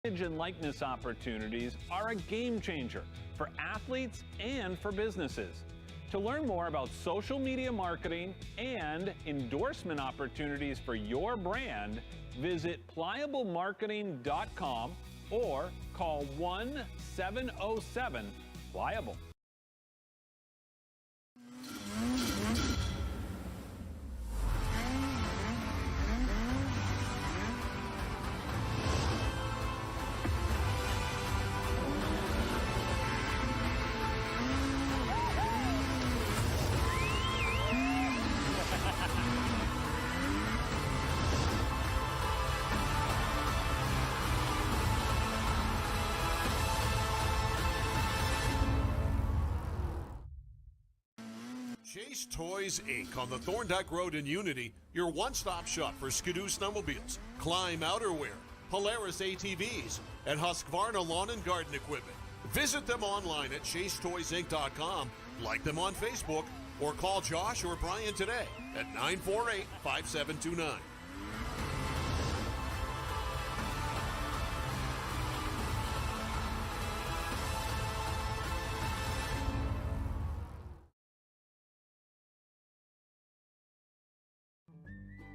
Image and likeness opportunities are a game changer for athletes and for businesses. To learn more about social media marketing and endorsement opportunities for your brand, visit pliablemarketing.com or call 1-707-PLIABLE. Chase Toys Inc. on the Thorndike Road in Unity, your one-stop shop for Skidoo snowmobiles, Climb outerwear, Polaris ATVs, and Husqvarna lawn and garden equipment. Visit them online at chasetoysinc.com, like them on Facebook, or call Josh or Brian today at 948-5729.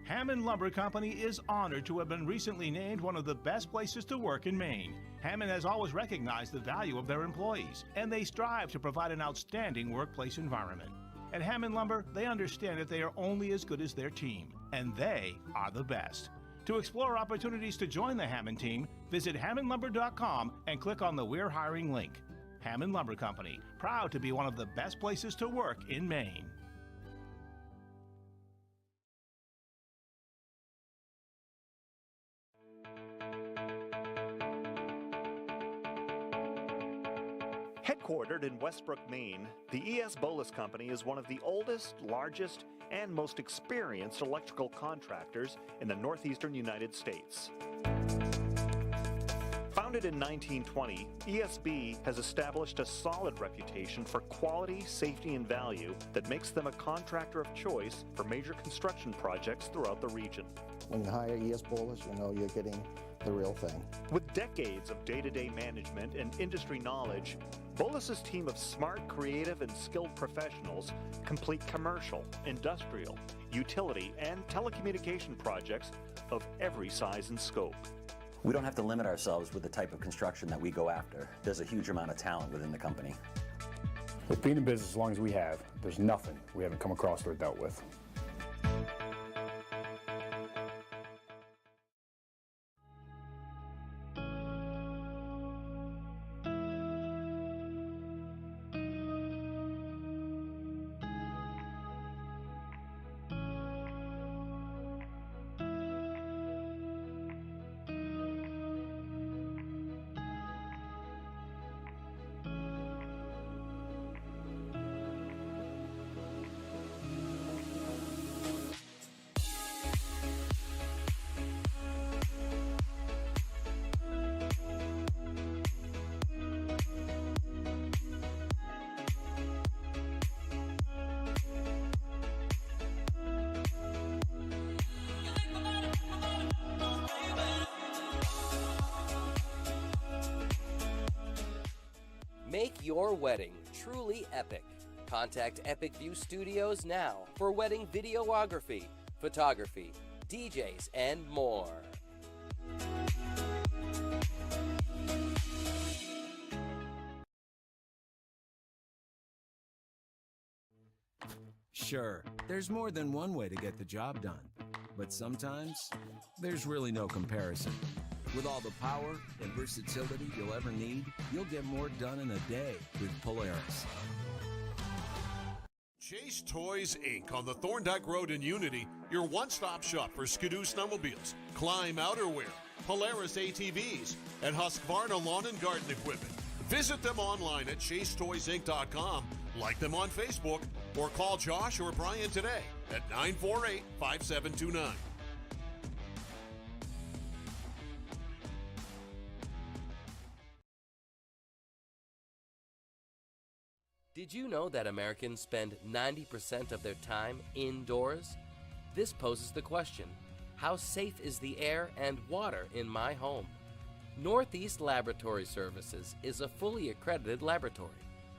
Hammond Lumber Company is honored to have been recently named one of the best places to work in Maine. Hammond has always recognized the value of their employees, and they strive to provide an outstanding workplace environment. At Hammond Lumber, they understand that they are only as good as their team, and they are the best. To explore opportunities to join the Hammond team, visit hammondlumber.com and click on the We're Hiring link. Hammond Lumber Company, proud to be one of the best places to work in Maine. Headquartered in Westbrook, Maine, the E.S. Bolus Company is one of the oldest, largest, and most experienced electrical contractors in the northeastern United States. Founded in 1920, ESB has established a solid reputation for quality, safety, and value that makes them a contractor of choice for major construction projects throughout the region. When you hire E.S. Bolus, you know you're getting the real thing. With decades of day-to-day management and industry knowledge, Bolus's team of smart, creative, and skilled professionals complete commercial, industrial, utility, and telecommunication projects of every size and scope. We don't have to limit ourselves with the type of construction that we go after. There's a huge amount of talent within the company. With being in business as long as we have, there's nothing we haven't come across or dealt with. Make your wedding truly epic. Contact Epic View Studios now for wedding videography, photography, DJs, and more. Sure, there's more than one way to get the job done, but sometimes there's really no comparison. With all the power and versatility you'll ever need, you'll get more done in a day with Polaris. Chase Toys Inc. on the Thorndike Road in Unity, your one-stop shop for Skidoo snowmobiles, Climb outerwear, Polaris ATVs, and Husqvarna lawn and garden equipment. Visit them online at chasetoysinc.com, like them on Facebook, or call Josh or Brian today at 948-5729. Did you know that Americans spend 90% of their time indoors? This poses the question, how safe is the air and water in my home? Northeast Laboratory Services is a fully accredited laboratory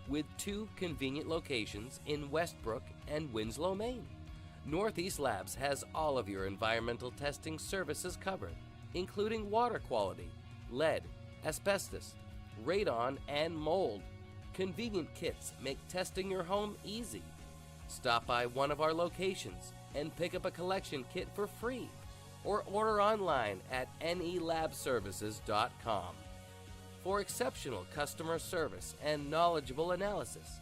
with 2 convenient locations in Westbrook and Winslow, Maine. Northeast Labs has all of your environmental testing services covered, including water quality, lead, asbestos, radon, and mold. Convenient kits make testing your home easy. Stop by one of our locations and pick up a collection kit for free, or order online at nelabservices.com. For exceptional customer service and knowledgeable analysis,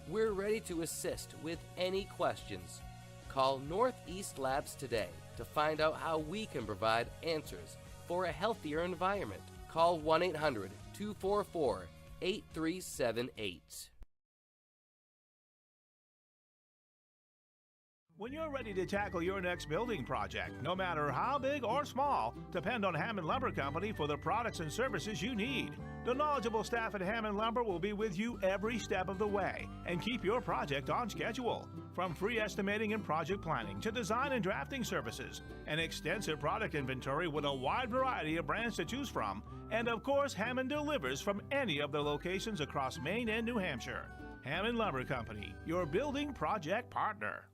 we're ready to assist with any questions. Call Northeast Labs today to find out how we can provide answers for a healthier environment. Call 1-800-244-8378. When you're ready to tackle your next building project, no matter how big or small, depend on Hammond Lumber Company for the products and services you need. The knowledgeable staff at Hammond Lumber will be with you every step of the way and keep your project on schedule. From free estimating and project planning to design and drafting services, an extensive product inventory with a wide variety of brands to choose from, and of course, Hammond delivers from any of their locations across Maine and New Hampshire. Hammond Lumber Company, your building project partner.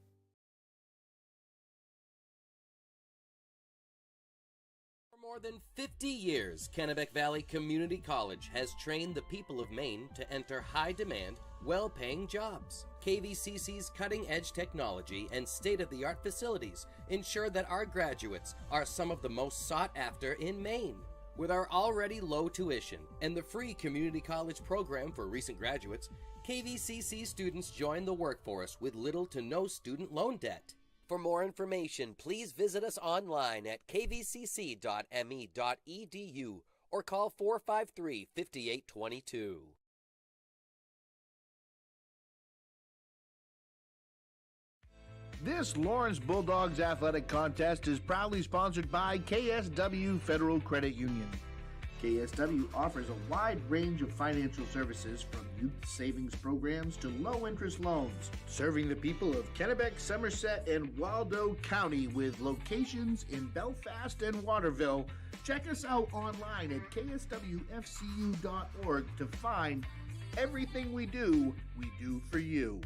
For more than 50 years, Kennebec Valley Community College has trained the people of Maine to enter high-demand, well-paying jobs. KVCC's cutting-edge technology and state-of-the-art facilities ensure that our graduates are some of the most sought after in Maine. With our already low tuition and the free community college program for recent graduates, KVCC students join the workforce with little to no student loan debt. For more information, please visit us online at kvcc.me.edu or call 453-5822. This Lawrence Bulldogs Athletic Contest is proudly sponsored by KSW Federal Credit Union. KSW offers a wide range of financial services from youth savings programs to low-interest loans, serving the people of Kennebec, Somerset, and Waldo County with locations in Belfast and Waterville. Check us out online at kswfcu.org to find everything we do for you.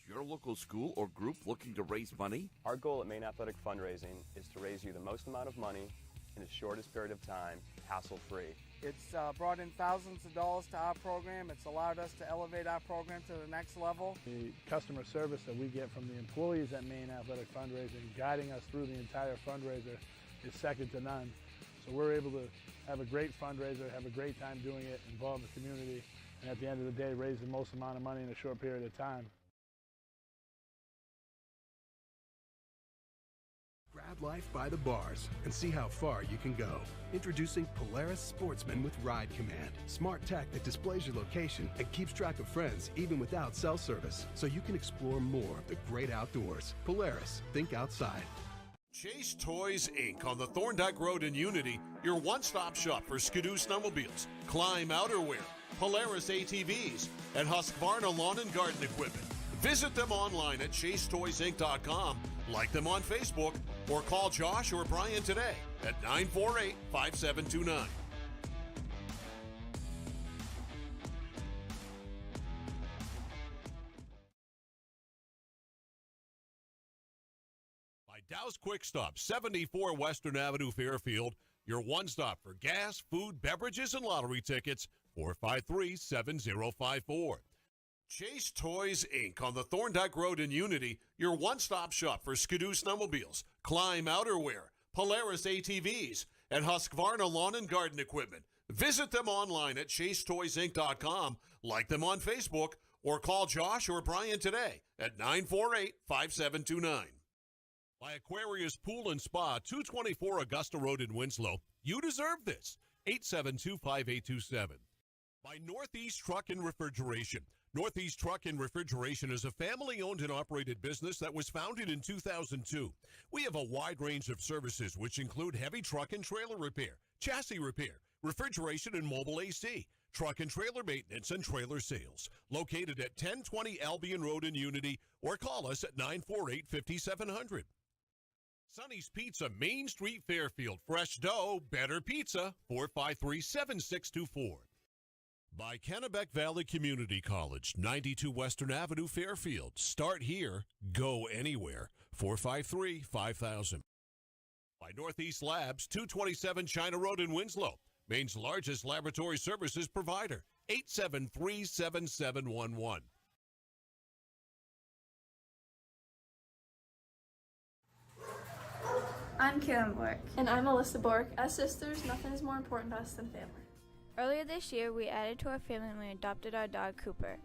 Your local school or group looking to raise money? Our goal at Maine Athletic Fundraising is to raise you the most amount of money in the shortest period of time, hassle-free. It's brought in thousands of dollars to our program. It's allowed us to elevate our program to the next level. The customer service that we get from the employees at Maine Athletic Fundraising, guiding us through the entire fundraiser, is second to none. So we're able to have a great fundraiser, have a great time doing it, involve the community, and at the end of the day, raise the most amount of money in a short period of time. Grab life by the bars and see how far you can go. Introducing Polaris Sportsman with Ride Command. Smart tech that displays your location and keeps track of friends even without cell service, so you can explore more of the great outdoors. Polaris, think outside. Chase Toys Inc. on the Thorndike Road in Unity, your one-stop shop for Skidoo snowmobiles, Climb outerwear, Polaris ATVs, and Husqvarna lawn and garden equipment. Visit them online at chasetoysinc.com, like them on Facebook, or call Josh or Brian today at 948-5729. By Dow's Quick Stop, 74 Western Avenue, Fairfield, your one-stop for gas, food, beverages, and lottery tickets, 453-7054. Chase Toys Inc. on the Thorndike Road in Unity, your one-stop shop for Skidoo snowmobiles, Climb outerwear, Polaris ATVs, and Husqvarna lawn and garden equipment. Visit them online at chasetoysinc.com, like them on Facebook, or call Josh or Brian today at 948-5729. By Aquarius Pool and Spa, 224 Augusta Road in Winslow. You deserve this. 872-5827. By Northeast Truck and Refrigeration. Northeast Truck and Refrigeration is a family-owned and operated business that was founded in 2002. We have a wide range of services which include heavy truck and trailer repair, chassis repair, refrigeration and mobile AC, truck and trailer maintenance, and trailer sales. Located at 1020 Albion Road in Unity, or call us at 948-5700. Sonny's Pizza, Main Street, Fairfield. Fresh dough, better pizza. 453-7624. By Kennebec Valley Community College, 92 Western Avenue, Fairfield. Start here, go anywhere. 453-5000. By Northeast Labs, 227 China Road in Winslow. Maine's largest laboratory services provider. 873-7711. I'm Karen Bork. And I'm Alyssa Bork. As sisters, nothing is more important to us than family. Earlier this year, we added to our family when we adopted our dog, Cooper.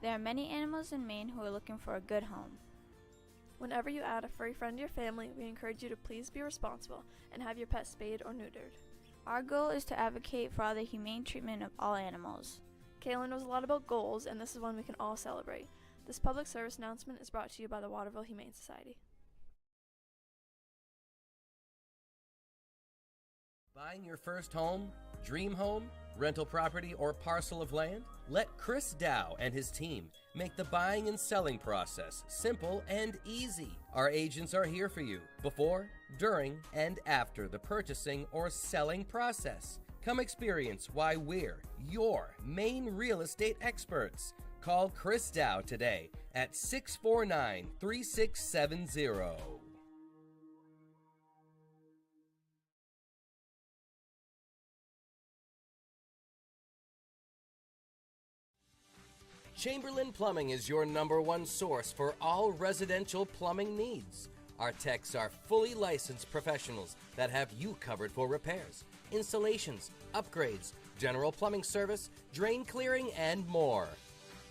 There are many animals in Maine who are looking for a good home. Whenever you add a furry friend to your family, we encourage you to please be responsible and have your pet spayed or neutered. Our goal is to advocate for the humane treatment of all animals. Kaylin knows a lot about goals, and this is one we can all celebrate. This public service announcement is brought to you by the Waterville Humane Society. Buying your first home, dream home, rental property, or parcel of land? Let Chris Dow and his team make the buying and selling process simple and easy. Our agents are here for you before, during, and after the purchasing or selling process. Come experience why we're your Maine real estate experts. Call Chris Dow today at 649-3670. Chamberlain Plumbing is your #1 source for all residential plumbing needs. Our techs are fully licensed professionals that have you covered for repairs, installations, upgrades, general plumbing service, drain clearing, and more.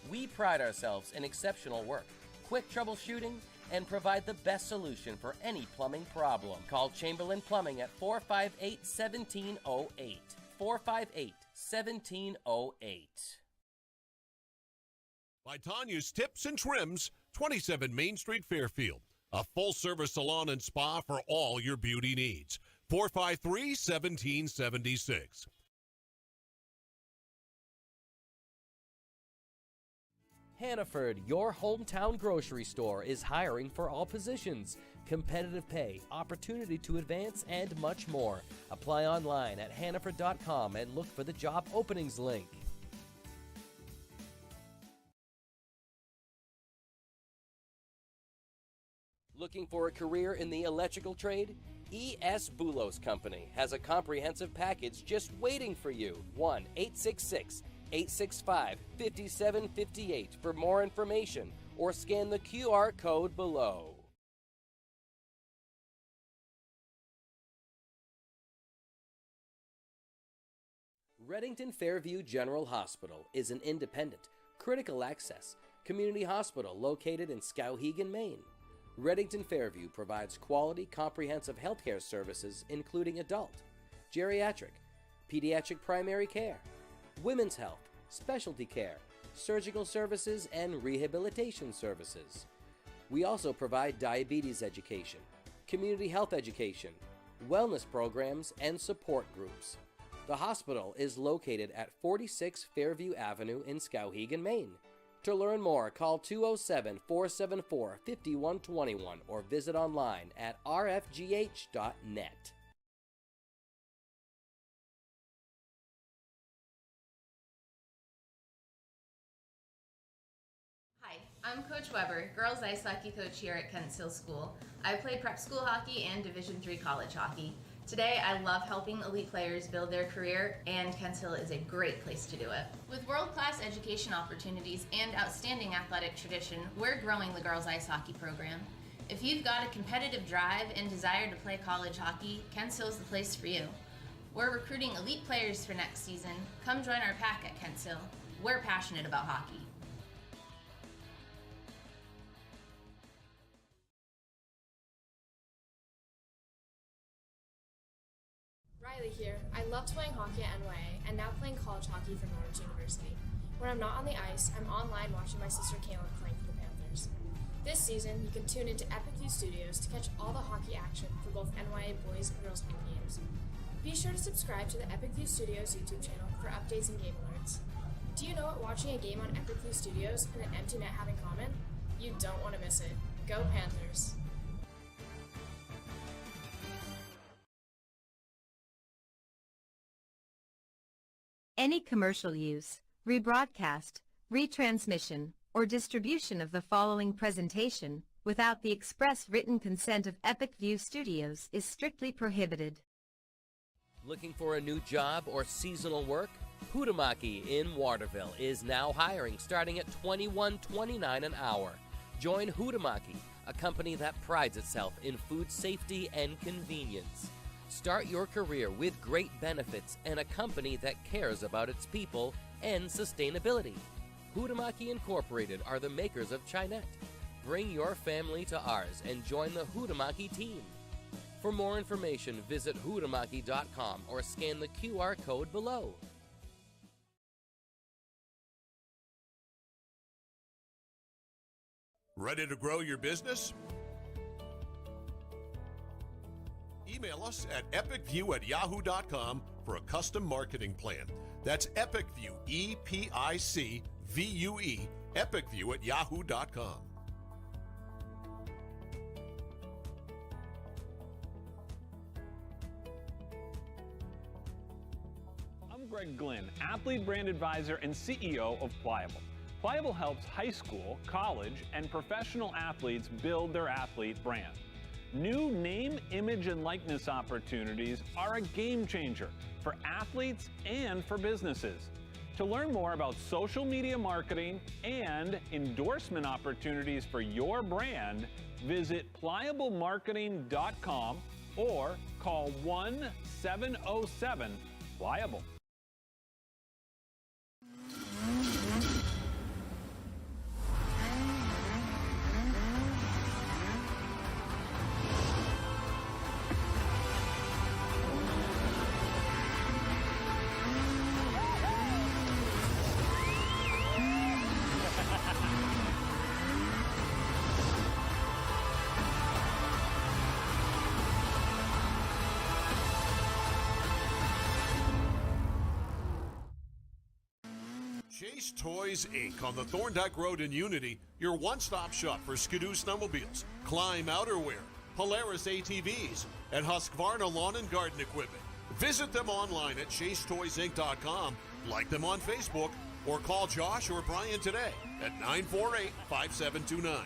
We pride ourselves in exceptional work, quick troubleshooting, and provide the best solution for any plumbing problem. Call Chamberlain Plumbing at 458-1708. 458-1708. By Tanya's Tips and Trims, 27 Main Street, Fairfield. A full-service salon and spa for all your beauty needs. 453-1776. Hannaford, your hometown grocery store, is hiring for all positions. Competitive pay, opportunity to advance, and much more. Apply online at hannaford.com and look for the job openings link. Looking for a career in the electrical trade? E.S. Boulos Company has a comprehensive package just waiting for you. 1-866-865-5758 for more information or scan the QR code below. Reddington Fairview General Hospital is an independent, critical access community hospital located in Skowhegan, Maine. Reddington Fairview provides quality, comprehensive healthcare services including adult, geriatric, pediatric primary care, women's health, specialty care, surgical services, and rehabilitation services. We also provide diabetes education, community health education, wellness programs, and support groups. The hospital is located at 46 Fairview Avenue in Skowhegan, Maine. To learn more, call 207-474-5121 or visit online at rfgh.net. Hi, I'm Coach Weber, girls ice hockey coach here at Kent Hill School. I played prep school hockey and Division III college hockey. Today, I love helping elite players build their career, and Kent Hill is a great place to do it. With world-class education opportunities and outstanding athletic tradition, we're growing the girls ice hockey program. If you've got a competitive drive and desire to play college hockey, Kent Hill is the place for you. We're recruiting elite players for next season. Come join our pack at Kent Hill. We're passionate about hockey. Riley here. I loved playing hockey at NYA and now playing college hockey for Norwich University. When I'm not on the ice, I'm online watching my sister Kaylin playing for the Panthers. This season, you can tune into Epic View Studios to catch all the hockey action for both NYA boys and girls home games. Be sure to subscribe to the Epic View Studios YouTube channel for updates and game alerts. Do you know what watching a game on Epic View Studios and an empty net have in common? You don't want to miss it. Go Panthers! Any commercial use, rebroadcast, retransmission, or distribution of the following presentation without the express written consent of Epic View Studios is strictly prohibited. Looking for a new job or seasonal work? Hutamaki in Waterville is now hiring, starting at $21.29 an hour. Join Hutamaki, a company that prides itself in food safety and convenience. Start your career with great benefits and a company that cares about its people and sustainability. Hutamaki Incorporated are the makers of Chinette. Bring your family to ours and join the Hutamaki team. For more information, visit hutamaki.com or scan the QR code below. Ready to grow your business? Email us at epicview@yahoo.com for a custom marketing plan. That's EpicView, EPICVUE, epicview@yahoo.com. I'm Greg Glynn, Athlete Brand Advisor and CEO of Pliable. Pliable helps high school, college, and professional athletes build their athlete brand. New name, image, and likeness opportunities are a game changer for athletes and for businesses. To learn more about social media marketing and endorsement opportunities for your brand, visit pliablemarketing.com or call 1-707-PLIABLE. Chase Toys Inc. on the Thorndike Road in Unity, your one-stop shop for Skidoo snowmobiles, Climb outerwear, Polaris ATVs, and Husqvarna lawn and garden equipment. Visit them online at chasetoysinc.com, like them on Facebook, or call Josh or Brian today at 948-5729.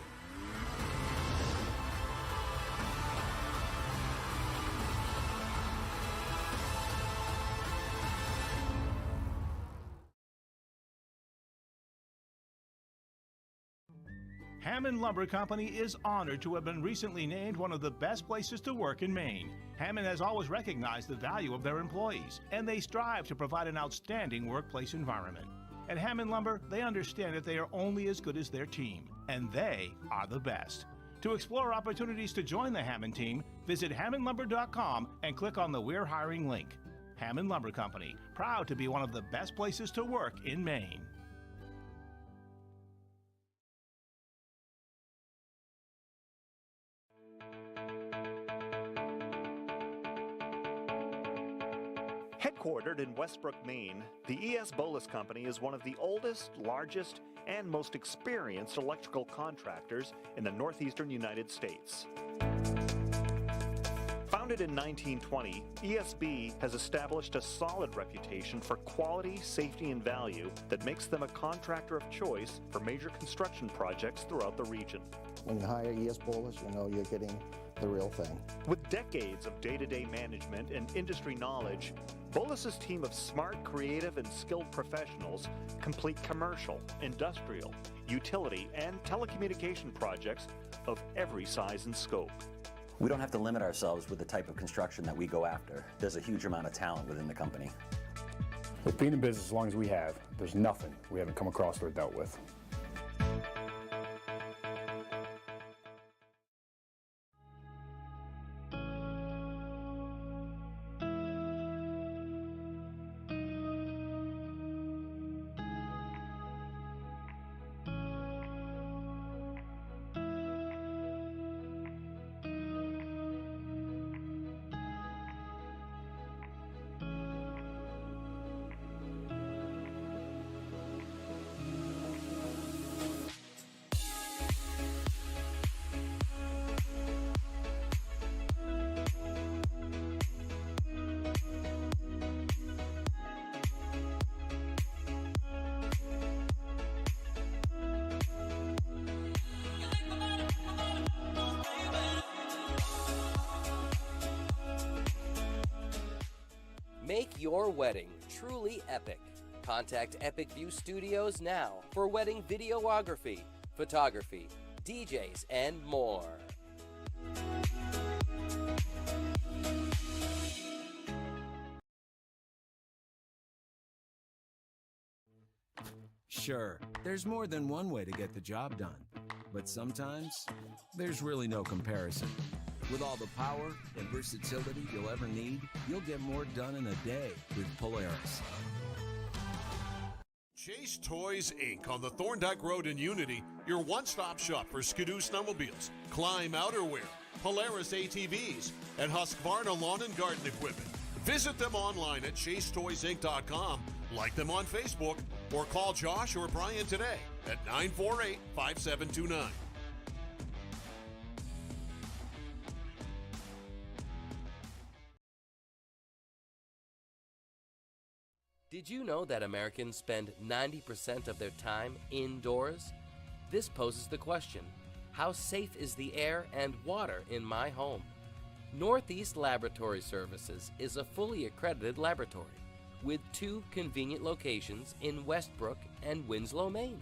Hammond Lumber Company is honored to have been recently named one of the best places to work in Maine. Hammond has always recognized the value of their employees, and they strive to provide an outstanding workplace environment. At Hammond Lumber, they understand that they are only as good as their team, and they are the best. To explore opportunities to join the Hammond team, visit hammondlumber.com and click on the We're Hiring link. Hammond Lumber Company, proud to be one of the best places to work in Maine. Headquartered in Westbrook, Maine, the E.S. Bolus Company is one of the oldest, largest, and most experienced electrical contractors in the northeastern United States. Founded in 1920, ESB has established a solid reputation for quality, safety, and value that makes them a contractor of choice for major construction projects throughout the region. When you hire E.S. Bolus, you know you're getting the real thing. With decades of day-to-day management and industry knowledge, Bolus's team of smart, creative, and skilled professionals complete commercial, industrial, utility, and telecommunication projects of every size and scope. We don't have to limit ourselves with the type of construction that we go after. There's a huge amount of talent within the company. With being in business as long as we have, there's nothing we haven't come across or dealt with. Make your wedding truly epic. Contact Epic View Studios now for wedding videography, photography, DJs, and more. Sure, there's more than one way to get the job done, but sometimes there's really no comparison. With all the power and versatility you'll ever need, you'll get more done in a day with Polaris. Chase Toys Inc. on the Thorndike Road in Unity, your one-stop shop for Skidoo snowmobiles, Climb outerwear, Polaris ATVs, and Husqvarna lawn and garden equipment. Visit them online at chasetoysinc.com, like them on Facebook, or call Josh or Brian today at 948-5729. Did you know that Americans spend 90% of their time indoors? This poses the question, how safe is the air and water in my home? Northeast Laboratory Services is a fully accredited laboratory with 2 convenient locations in Westbrook and Winslow, Maine.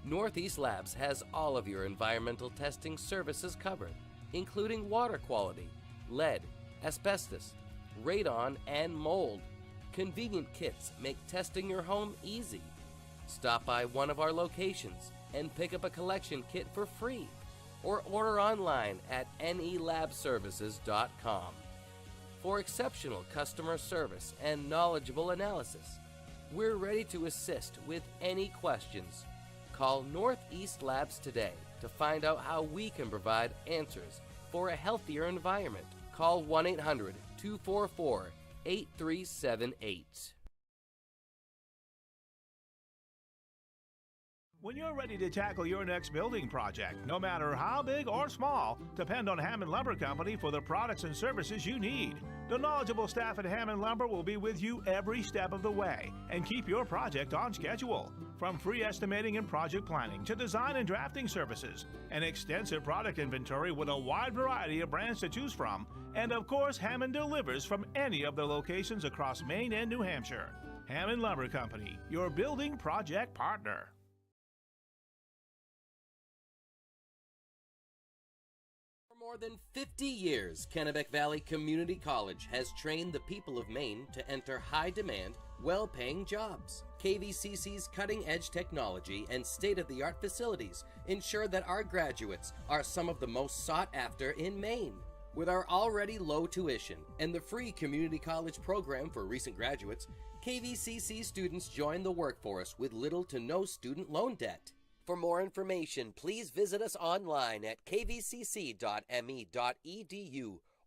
Northeast Labs has all of your environmental testing services covered, including water quality, lead, asbestos, radon, and mold. Convenient kits make testing your home easy. Stop by one of our locations and pick up a collection kit for free, or order online at nelabservices.com. For exceptional customer service and knowledgeable analysis, we're ready to assist with any questions. Call Northeast Labs today to find out how we can provide answers for a healthier environment. Call 1-800-244-8378. When you're ready to tackle your next building project, no matter how big or small, depend on Hammond Lumber Company for the products and services you need. The knowledgeable staff at Hammond Lumber will be with you every step of the way and keep your project on schedule. From free estimating and project planning to design and drafting services, an extensive product inventory with a wide variety of brands to choose from, and of course, Hammond delivers from any of the locations across Maine and New Hampshire. Hammond Lumber Company, your building project partner. For more than 50 years, Kennebec Valley Community College has trained the people of Maine to enter high-demand, well-paying jobs. KVCC's cutting-edge technology and state-of-the-art facilities ensure that our graduates are some of the most sought after in Maine. With our already low tuition and the free community college program for recent graduates, KVCC students join the workforce with little to no student loan debt. For more information, please visit us online at kvcc.me.edu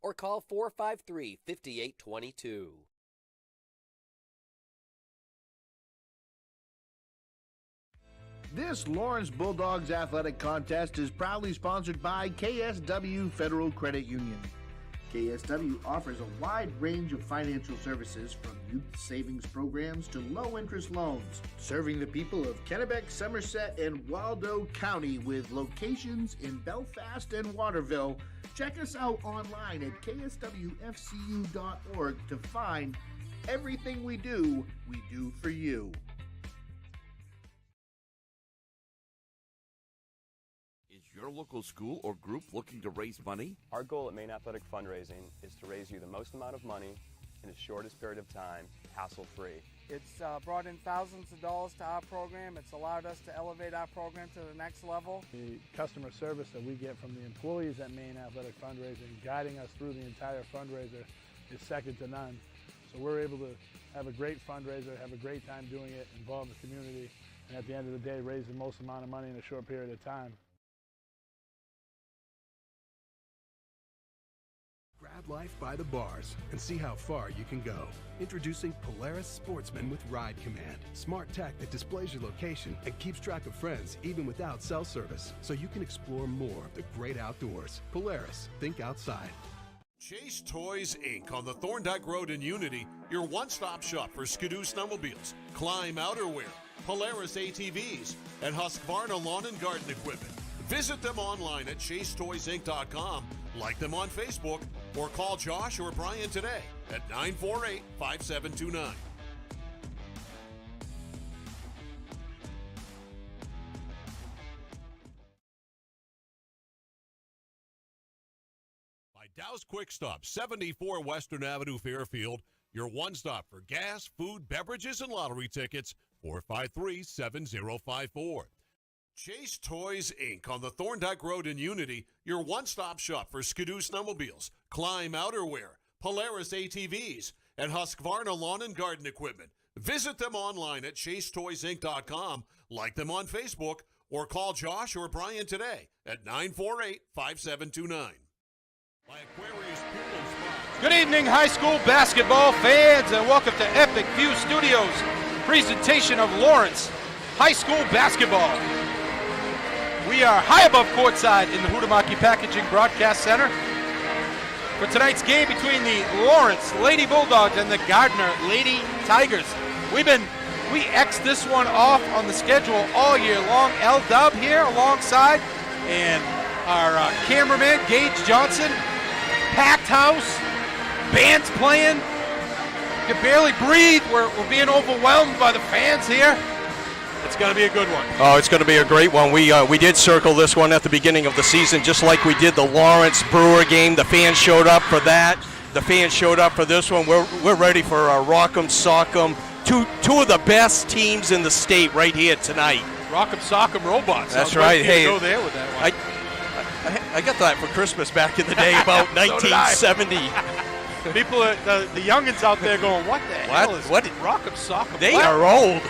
or call 453-5822. This Lawrence Bulldogs athletic contest is proudly sponsored by KSW Federal Credit Union. KSW offers a wide range of financial services from youth savings programs to low-interest loans, serving the people of Kennebec, Somerset, and Waldo County with locations in Belfast and Waterville. Check us out online at kswfcu.org to find everything we do for you. Your local school or group looking to raise money? Our goal at Maine Athletic Fundraising is to raise you the most amount of money in the shortest period of time, hassle-free. It's brought in thousands of dollars to our program. It's allowed us to elevate our program to the next level. The customer service that we get from the employees at Maine Athletic Fundraising, guiding us through the entire fundraiser, is second to none. So we're able to have a great fundraiser, have a great time doing it, involve the community, and at the end of the day, raise the most amount of money in a short period of time. Grab life by the bars and see how far you can go. Introducing Polaris Sportsman with Ride Command. Smart tech that displays your location and keeps track of friends even without cell service, so you can explore more of the great outdoors. Polaris, think outside. Chase Toys Inc. on the Thorndike Road in Unity, your one-stop shop for Skidoo snowmobiles, Climb outerwear, Polaris ATVs, and Husqvarna lawn and garden equipment. Visit them online at chasetoysinc.com, like them on Facebook, or call Josh or Brian today at 948-5729. Dow's Quick Stop, 74 Western Avenue, Fairfield. Your one stop for gas, food, beverages, and lottery tickets. 453-7054. Chase Toys, Inc. on the Thorndike Road in Unity. Your one-stop shop for Skidoo snowmobiles, Climb outerwear, Polaris ATVs, and Husqvarna lawn and garden equipment. Visit them online at chasetoysinc.com, like them on Facebook, or call Josh or Brian today at 948-5729. Good evening, high school basketball fans, and welcome to Epic View Studios presentation of Lawrence High School basketball. We are high above courtside in the Huhtamaki Packaging Broadcast Center for tonight's game between the Lawrence Lady Bulldogs and the Gardiner Lady Tigers. We X'd this one off on the schedule all year long. L-Dub here alongside, and our cameraman, Gage Johnson. Packed house, bands playing, can barely breathe. We're being overwhelmed by the fans here. It's going to be a good one. Oh, it's going to be a great one. We did circle this one at the beginning of the season, just like we did the Lawrence Brewer game. The fans showed up for that. The fans showed up for this one. We're ready for Rock'em Sock'em. Two of the best teams in the state right here tonight. Rock'em Sock'em Robots. That's right. Hey, go there with that one. I got that for Christmas back in the day, about 1970. People, the youngins out there going, what the hell is Rock'em Sock'em? They are old.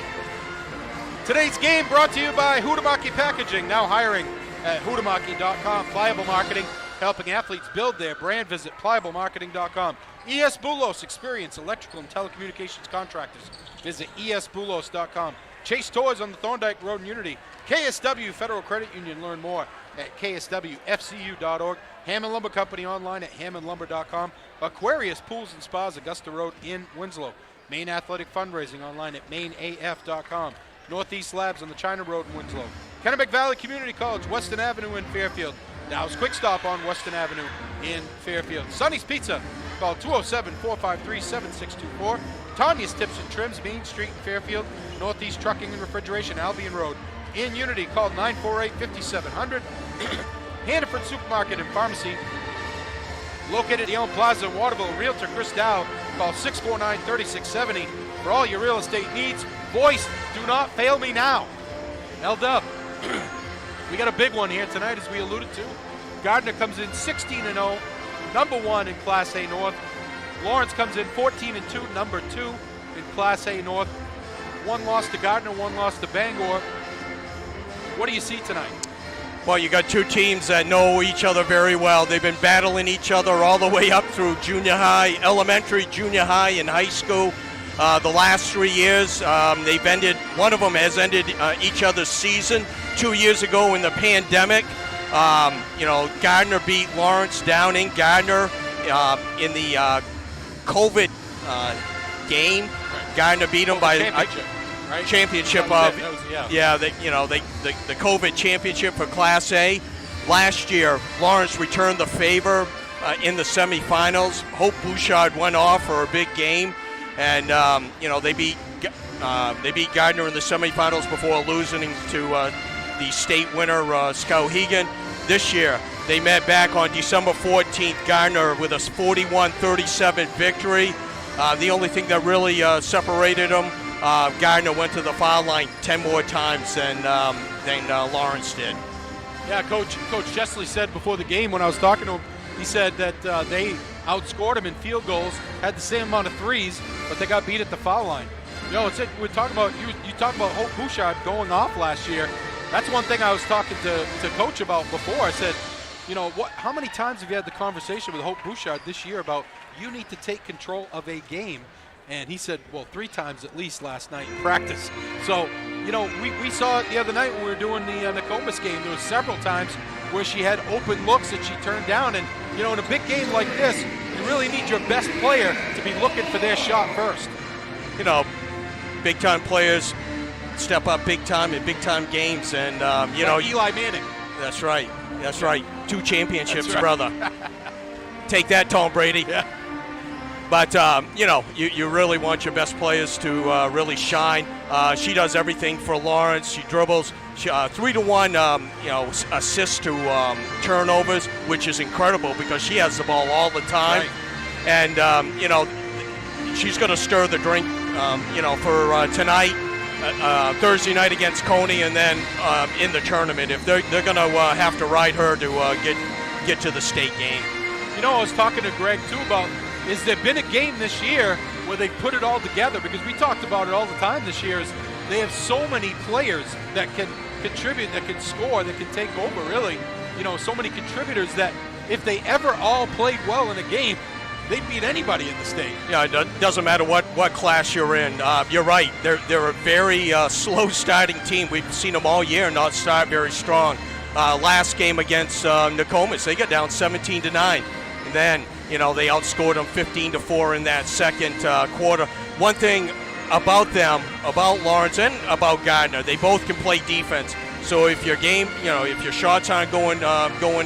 Today's game brought to you by Huhtamaki Packaging, now hiring at huhtamaki.com. Pliable Marketing, helping athletes build their brand. Visit pliablemarketing.com. ES Boulos, experienced electrical and telecommunications contractors. Visit esboulos.com. Chase Toys on the Thorndike Road in Unity. KSW Federal Credit Union, learn more at kswfcu.org. Hammond Lumber Company online at hammondlumber.com. Aquarius Pools and Spas, Augusta Road in Winslow. Maine Athletic Fundraising online at mainaf.com. Northeast Labs on the China Road in Winslow. Kennebec Valley Community College, Weston Avenue in Fairfield. Dow's Quick Stop on Weston Avenue in Fairfield. Sonny's Pizza, call 207-453-7624. Tanya's Tips and Trims, Main Street in Fairfield. Northeast Trucking and Refrigeration, Albion Road in Unity, called 948-5700. Hannaford Supermarket and Pharmacy, located at the Elm Plaza in Waterville. Realtor Chris Dow, call 649-3670 for all your real estate needs. Voice, do not fail me now. L-Dub, we got a big one here tonight, as we alluded to. Gardiner comes in 16-0, number 1 in Class A North. Lawrence comes in 14-2, number 2 in Class A North. One loss to Gardiner, one loss to Bangor. What do you see tonight? Well, you got two teams that know each other very well. They've been battling each other all the way up through junior high, elementary, junior high, and high school. The last 3 years, one of them has ended each other's season. 2 years ago in the pandemic, Gardiner beat Lawrence down in Gardiner in the COVID game. Gardiner beat them by championship of the COVID championship for Class A. Last year, Lawrence returned the favor in the semifinals. Hope Bouchard went off for a big game, and they beat Gardiner in the semifinals before losing to the state winner Skowhegan. This year, they met back on December 14th. Gardiner with a 41-37 victory. The only thing that really separated them, Gardiner went to the foul line 10 more times than Lawrence did. Yeah, Coach Chesley said before the game when I was talking to him, he said that they outscored him in field goals, had the same amount of threes, but they got beat at the foul line. We're talking about you talked about Hope Bouchard going off last year. That's one thing I was talking to Coach about before. I said, how many times have you had the conversation with Hope Bouchard this year about you need to take control of a game? And he said, well, 3 times at least last night in practice. So, we saw it the other night when we were doing the Nokomis game. There was several times where she had open looks that she turned down. And, in a big game like this, you really need your best player to be looking for their shot first. Big-time players step up big-time in big-time games. And, Eli Manning. That's right. 2 championships, brother. Take that, Tom Brady. Yeah. But, you really want your best players to really shine. She does everything for Lawrence. She dribbles. 3-to-1, assists to turnovers, which is incredible because she has the ball all the time. Right. And, she's going to stir the drink, for tonight, Thursday night against Coney, and then in the tournament. If they're going to have to ride her to get to the state game. I was talking to Greg, too, about is there been a game this year where they put it all together? Because we talked about it all the time this year. Is they have so many players that can contribute, that can score, that can take over, really. So many contributors that if they ever all played well in a game, they beat anybody in the state. Yeah, it doesn't matter what class you're in. You're right. They're a very slow starting team. We've seen them all year not start very strong. Last game against Nokomis, they got down 17-9. And then, they outscored them 15-4 in that second quarter. One thing about them, about Lawrence and about Gardiner, they both can play defense. So if your game, if your shots aren't going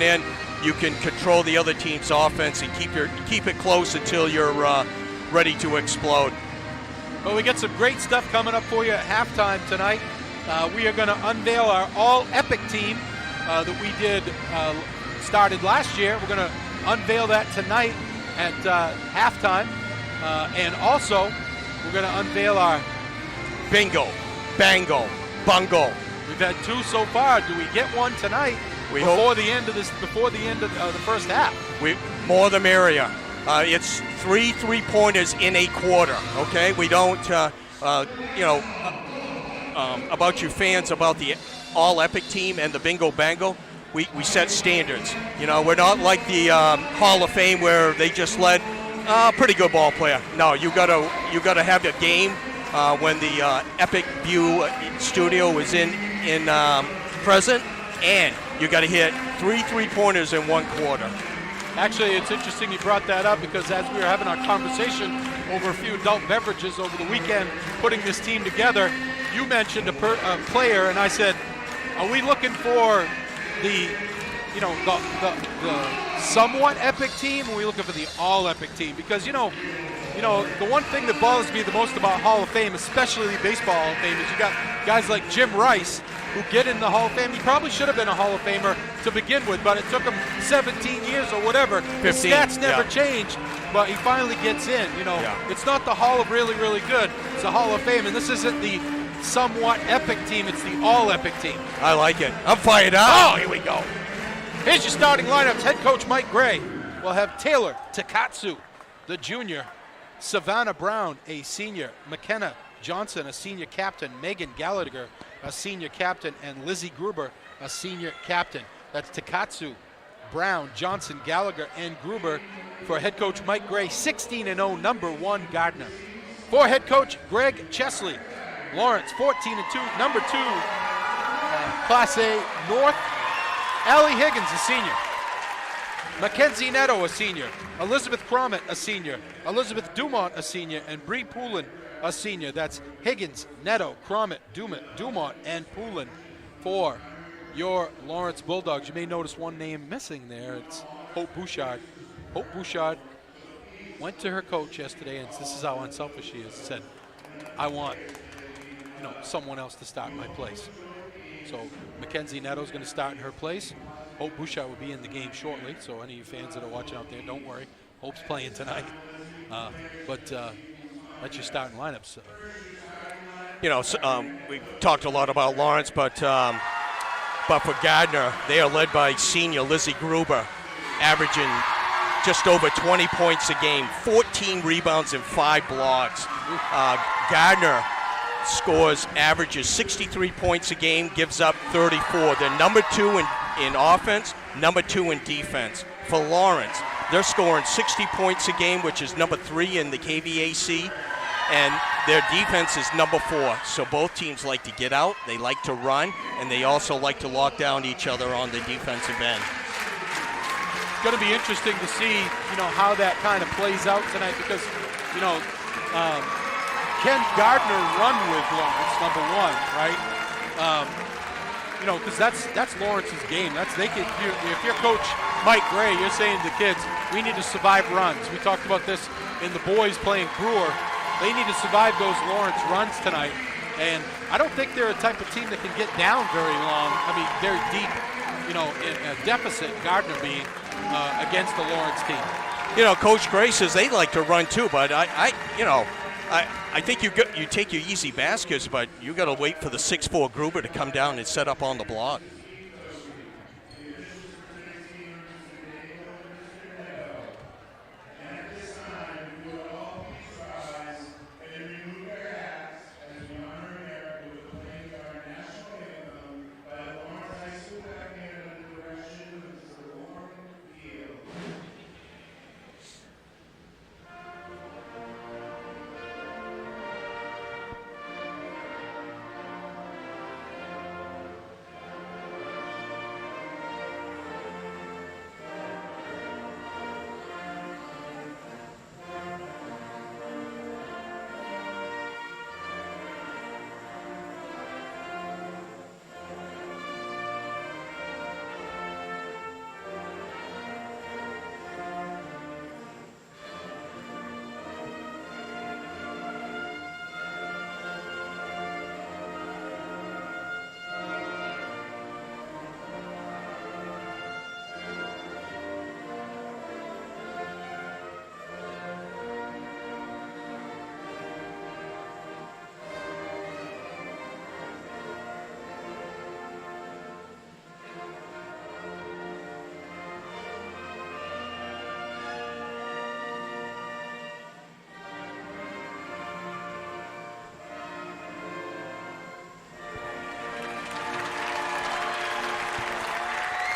in, you can control the other team's offense and keep it close until you're ready to explode. Well, we got some great stuff coming up for you at halftime tonight. We are going to unveil our all-epic team that we started last year. We're going to unveil that tonight at halftime. And also, we're going to unveil our bingo, bango, bungo. We've had 2 so far. Do we get one tonight? Before the end of the first half. More the merrier. It's 3 3-pointers in a quarter. Okay, we don't. About you fans, about the all-epic team and the bingo bango, we set standards. We're not like the Hall of Fame where they just let a pretty good ball player. No, you gotta have a game when the Epic View studio is in present, and you got to hit 3 3-pointers in 1 quarter. Actually, it's interesting you brought that up because as we were having our conversation over a few adult beverages over the weekend, putting this team together, you mentioned a player, and I said, are we looking for the somewhat epic team, or are we looking for the all-epic team? Because, the one thing that bothers me the most about Hall of Fame, especially the Baseball Hall of Fame, is you got guys like Jim Rice who get in the Hall of Fame. He probably should have been a Hall of Famer to begin with, but it took him 17 years or whatever. 15, his stats never changed, but he finally gets in. It's not the Hall of really, really good. It's the Hall of Fame, and this isn't the somewhat epic team. It's the all-epic team. I like it. I'm fired up. Oh, here we go. Here's your starting lineups. Head coach Mike Gray will have Taylor Takatsu, the junior, Savannah Brown, a senior, McKenna Johnson, a senior captain, Megan Gallagher, a senior captain, and Lizzie Gruber, a senior captain. That's Takatsu, Brown, Johnson, Gallagher, and Gruber for head coach Mike Gray, 16-0, number 1 Gardiner. For head coach Greg Chesley, Lawrence, 14-2, number 2 Class A North. Allie Higgins, a senior. Mackenzie Netto, a senior. Elizabeth Cromit, a senior. Elizabeth Dumont, a senior. And Bree Poulin, a senior. That's Higgins, Netto, Cromit, Dumont, and Poulin for your Lawrence Bulldogs. You may notice one name missing there. It's Hope Bouchard. Hope Bouchard went to her coach yesterday, and this is how unselfish she is, said, I want someone else to start in my place. So Mackenzie Netto's going to start in her place. Hope Bouchard will be in the game shortly, so any of you fans that are watching out there, don't worry. Hope's playing tonight. But that's your starting lineups. We talked a lot about Lawrence, but for Gardiner, they are led by senior Lizzie Gruber, averaging just over 20 points a game, 14 rebounds and 5 blocks. Gardiner averages 63 points a game, gives up 34. They're number 2 in offense, number 2 in defense. For Lawrence, they're scoring 60 points a game, which is number 3 in the KVAC, and their defense is number 4. So both teams like to get out, they like to run, and they also like to lock down each other on the defensive end. It's going to be interesting to see, how that kind of plays out tonight because, can Gardiner run with Lawrence, number 1, right? Because that's Lawrence's game. If your coach Mike Gray, you're saying to the kids, we need to survive runs. We talked about this in the boys playing Brewer. They need to survive those Lawrence runs tonight. And I don't think they're a type of team that can get down very long. I mean, they're deep, in a deficit, Gardiner being, against the Lawrence team. Coach Gray says they like to run too, but I think you take your easy baskets, but you got to wait for the 6'4" Gruber to come down and set up on the block.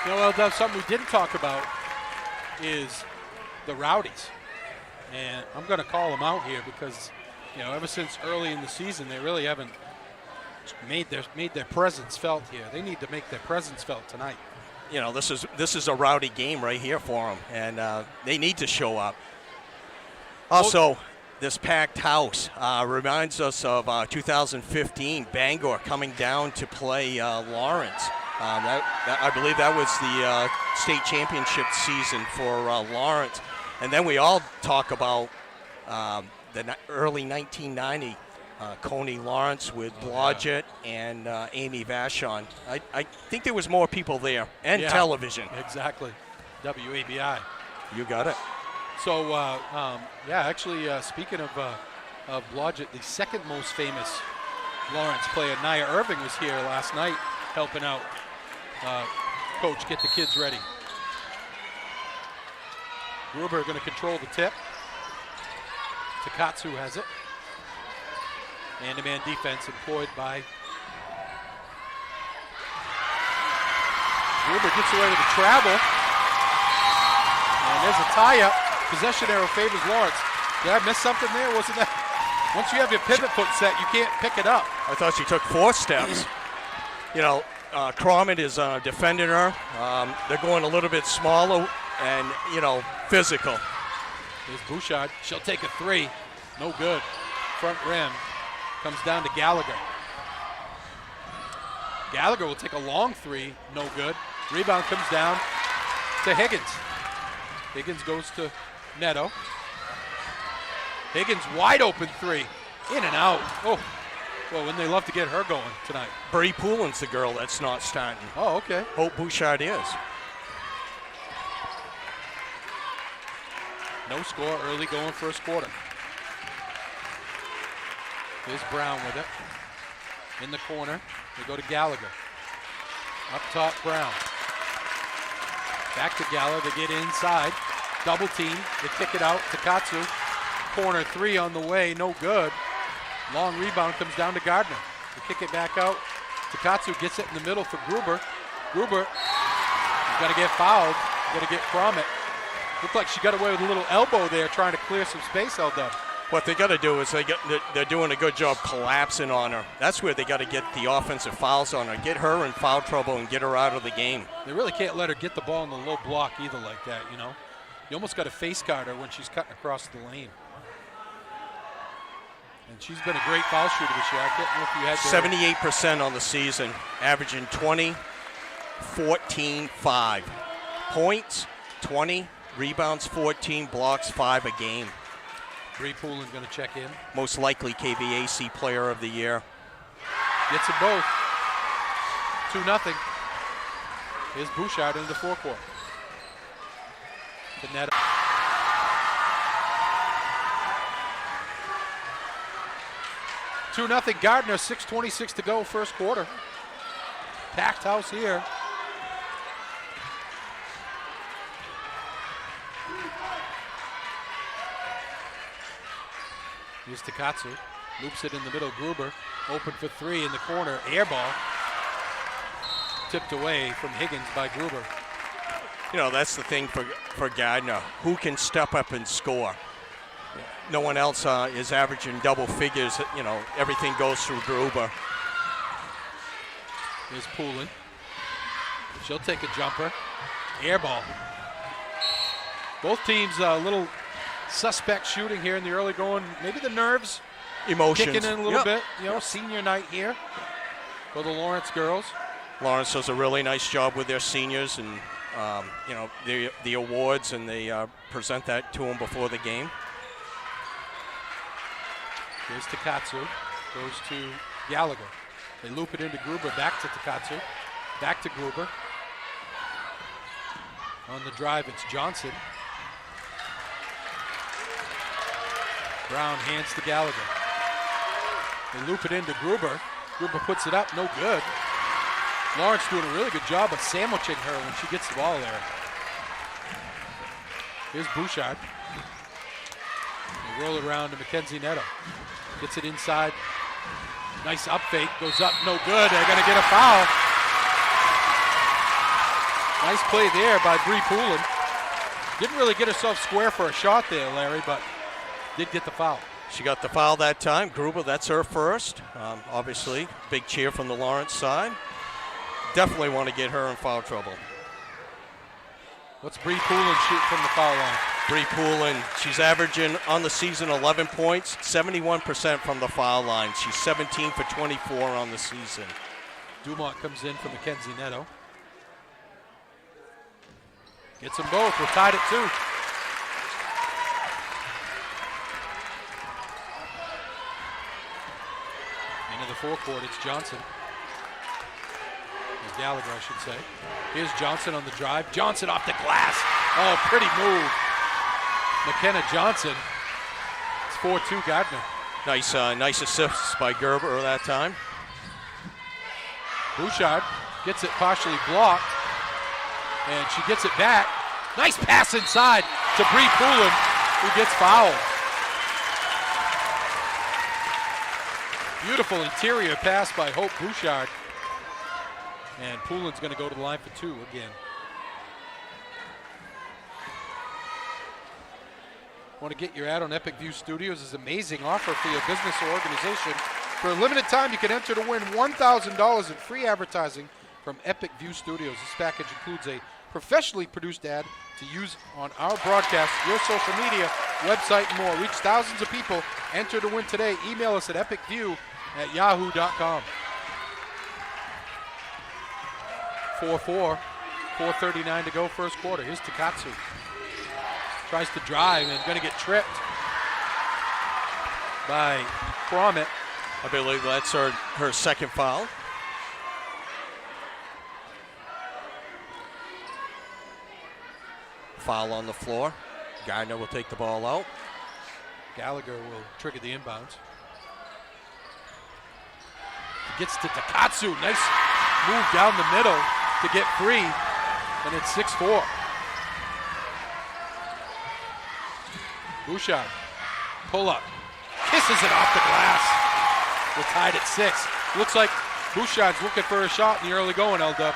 Well, Dov, something we didn't talk about is the Rowdies. And I'm going to call them out here because, ever since early in the season, they really haven't made their presence felt here. They need to make their presence felt tonight. This is a rowdy game right here for them, and they need to show up. Also, this packed house reminds us of 2015 Bangor coming down to play Lawrence. I believe that was the state championship season for Lawrence. And then we all talk about the early 1990 Coney Lawrence with Blodgett and Amy Vachon. I think there was more people there, and television. Exactly. WABI. You got it. So, actually, speaking of Blodgett, the second most famous Lawrence player, Nia Irving, was here last night helping out Coach get the kids ready. Gruber going to control the tip. Takatsu has it. Man-to-man defense employed by Gruber. Gets away with the travel. And there's a tie-up. Possession arrow favors Lawrence. Did I miss something there? Wasn't that? Once you have your pivot foot set, you can't pick it up. I thought she took 4 steps. Cromit is defending her. They're going a little bit smaller and, physical. There's Bouchard. She'll take a 3. No good. Front rim. Comes down to Gallagher. Gallagher will take a long 3. No good. Rebound comes down to Higgins. Higgins goes to Neto. Higgins wide open 3. In and out. Oh. Well, wouldn't they love to get her going tonight? Bree Poulin's the girl that's not starting. Oh, okay. Hope Bouchard is. No score early going first quarter. Here's Brown with it. In the corner, they go to Gallagher. Up top, Brown. Back to Gallagher, they get inside. Double team, they kick it out. Takatsu, corner 3 on the way, no good. Long rebound comes down to Gardiner. They kick it back out. Takatsu gets it in the middle for Gruber. Gruber, he's got to get fouled. Got to get from it. Looked like she got away with a little elbow there trying to clear some space held up. What they got to do is they're doing a good job collapsing on her. That's where they got to get the offensive fouls on her. Get her in foul trouble and get her out of the game. They really can't let her get the ball in the low block either like that, You almost got to face guard her when she's cutting across the lane. And she's been a great foul shooter this year. I can't know if you had 78% on the season, averaging 20, 14, 5. Points, 20, rebounds 14, blocks 5 a game. Bree Poolin's going to check in. Most likely KVAC Player of the Year. Gets them both. 2-0. Here's Bouchard into the forecourt. To net. 2-0 Gardiner, 6:26 to go, first quarter. Packed house here. Here's Takatsu. Loops it in the middle. Gruber open for three in the corner. Air ball. Tipped away from Higgins by Gruber. You know, that's the thing for Gardner. Who can step up and score? No one else is averaging double figures. You know, everything goes through Gruber. Here's Poulin. She'll take a jumper. Air ball. Both teams a little suspect shooting here in the early going. Maybe the nerves Emotions. kicking in a little bit. You know, senior night here for the Lawrence girls. Lawrence does a really nice job with their seniors, and you know, the awards, and they present that to them before the game. Here's Takatsu, goes to Gallagher. They loop it into Gruber, back to Takatsu, back to Gruber. On the drive, it's Johnson. Brown hands to Gallagher. They loop it into Gruber. Gruber puts it up, no good. Lawrence doing a really good job of sandwiching her when she gets the ball there. Here's Bouchard. They roll it around to Mackenzie Neto. Gets it inside. Nice up fake, goes up, no good. They're gonna get a foul. Nice play there by Bree Poulin. Didn't really get herself square for a shot there, Larry, but did get the foul. She got the foul that time. Gruber, that's her first. Obviously, big cheer from the Lawrence side. Definitely want to get her in foul trouble. What's Bree Poulin shoot from the foul line? Bree Poulin, she's averaging on the season 11 points, 71% from the foul line. She's 17 for 24 on the season. Dumont comes in for Mackenzie Neto. Gets them both. We're tied at 2. Into the forecourt, it's Johnson. Gallagher, I should say. Here's Johnson on the drive. Johnson off the glass. Oh, pretty move. McKenna Johnson. It's 4-2 Gardner. Nice assists by Gerber that time. Bouchard gets it partially blocked, and she gets it back. Nice pass inside to Bree Poulin, who gets fouled. Beautiful interior pass by Hope Bouchard. And Poulin's going to go to the line for 2 again. Want to get your ad on Epic View Studios? Is an amazing offer for your business or organization. For a limited time, you can enter to win $1,000 in free advertising from Epic View Studios. This package includes a professionally produced ad to use on our broadcast, your social media, website, and more. Reach thousands of people. Enter to win today. Email us at epicview@yahoo.com. 4-4, 4:39 to go first quarter. Here's Takatsu. Tries to drive and going to get tripped by Cromit. I believe that's her second foul. Foul on the floor. Gardner will take the ball out. Gallagher will trigger the inbounds. He gets to Takatsu. Nice move down the middle to get free, and it's 6-4. Bouchard, pull up, kisses it off the glass. We're tied at 6. Looks like Bouchard's looking for a shot in the early going, L-Dub.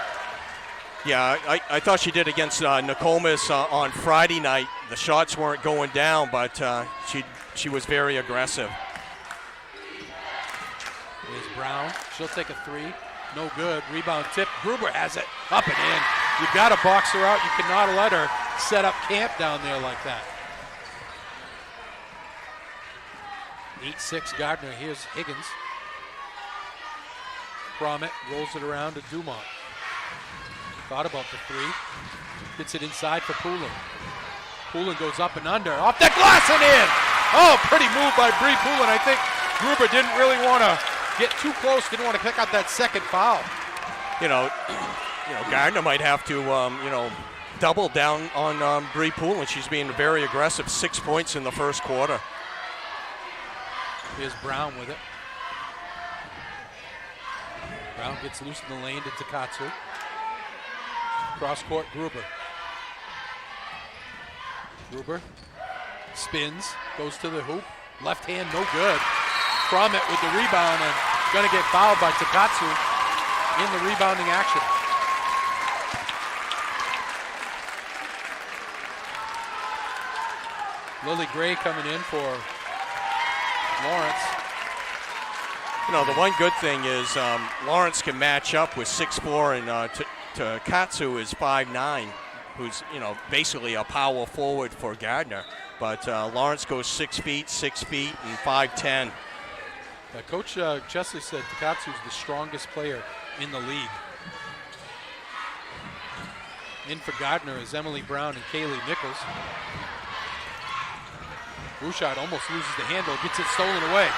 Yeah, I thought she did against Nokomis on Friday night. The shots weren't going down, but she was very aggressive. Here's Brown. She'll take a 3. No good. Rebound tip. Gruber has it. Up and in. You've got to box her out. You cannot let her set up camp down there like that. 8-6 Gardner. Here's Higgins. Cromit rolls it around to Dumont. Thought about the 3. Gets it inside for Poulin. Poulin goes up and under. Off the glass and in! Oh, pretty move by Bree Poulin. I think Gruber didn't really want to get too close, didn't want to pick up that second foul. Gardiner might have to, double down on Bree Poulin. She's being very aggressive. 6 points in the first quarter. Here's Brown with it. Brown gets loose in the lane to Takatsu. Cross court, Gruber. Gruber spins, goes to the hoop. Left hand, no good. Cromit with the rebound and going to get fouled by Takatsu in the rebounding action. Lily Gray coming in for Lawrence. The one good thing is Lawrence can match up with 6'4", and Takatsu is 5'9", who's basically a power forward for Gardiner. But Lawrence goes 6 feet, and 5'10". Coach Chesley said Takatsu is the strongest player in the league. In for Gardiner is Emily Brown and Kaylee Nichols. Bouchard almost loses the handle, gets it stolen away.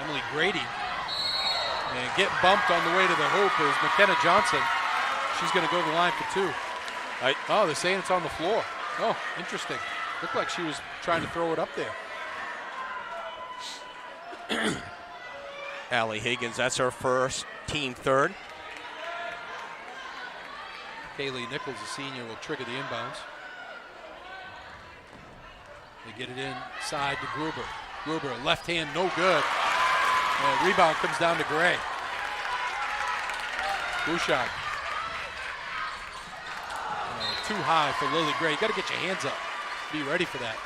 Emily Grady. And get bumped on the way to the hoop is McKenna Johnson. She's going to go to the line for 2. Oh, they're saying it's on the floor. Oh, interesting. Looked like she was trying to throw it up there. Allie Higgins, that's her first, team third. Kaylee Nichols, a senior, will trigger the inbounds. They get it inside to Gruber. Gruber, left hand, no good. And rebound comes down to Gray. Bouchard. Too high for Lily Gray. You got to get your hands up. Be ready for that.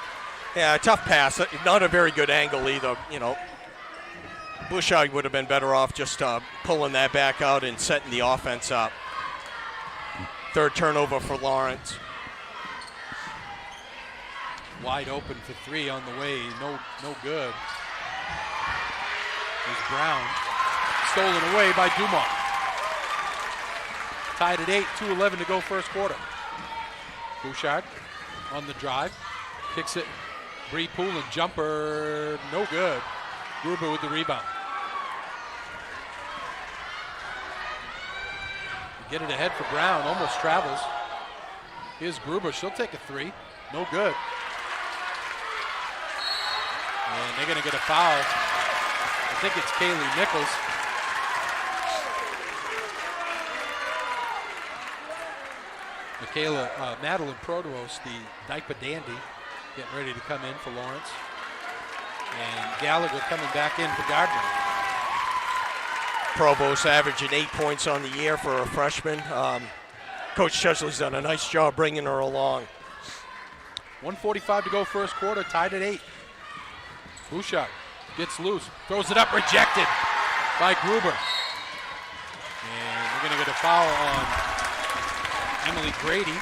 Yeah, tough pass. Not a very good angle either. Bouchard would have been better off just pulling that back out and setting the offense up. Third turnover for Lawrence. Wide open for 3 on the way. No good. There's Brown. Stolen away by Dumont. Tied at 8, 2:11 to go first quarter. Bouchard on the drive. Kicks it. Bree Poulin jumper. No good. Gruber with the rebound. Get it ahead for Brown. Almost travels. Here's Gruber. She'll take a 3. No good. And they're going to get a foul. I think it's Kaylee Nichols. Madeline Protos, the diaper dandy, getting ready to come in for Lawrence. And Gallagher coming back in for Gardiner. Provost averaging 8 points on the year for a freshman. Coach Chesley's done a nice job bringing her along. 1:45 to go first quarter, tied at 8. Bouchard gets loose, throws it up, rejected by Gruber. And we're going to get a foul on Emily Grady.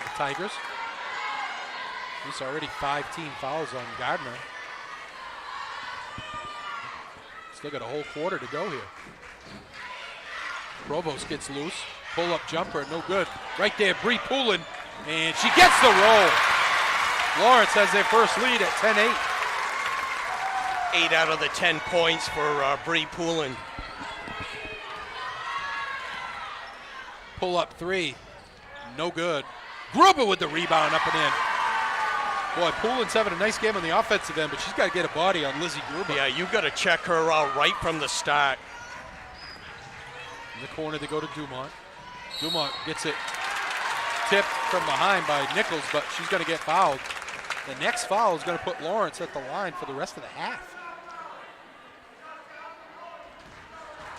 The Tigers. There's already 5 team fouls on Gardiner. Still got a whole quarter to go here. Provost gets loose. Pull-up jumper, no good. Right there, Bree Poulin, and she gets the roll. Lawrence has their first lead at 10-8. 8 out of the 10 points for Bree Poulin. Pull-up 3, no good. Gruber with the rebound up and in. Boy, Poulin's having a nice game on the offensive end, but she's got to get a body on Lizzie Gruber. Yeah, you got to check her out right from the start. In the corner, they go to Dumont. Dumont gets it tipped from behind by Nichols, but she's going to get fouled. The next foul is going to put Lawrence at the line for the rest of the half.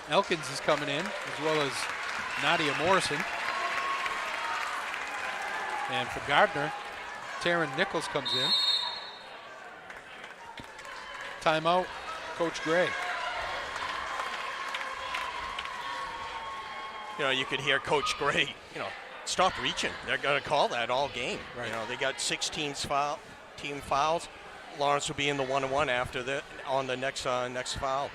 Elkins is coming in, as well as Nadia Morrison. And for Gardiner, Taryn Nichols comes in. Timeout, Coach Gray. You could hear Coach Gray, stop reaching. They're going to call that all game. Right. They got 16 team fouls. Lawrence will be in the 1-1 after that on the next foul.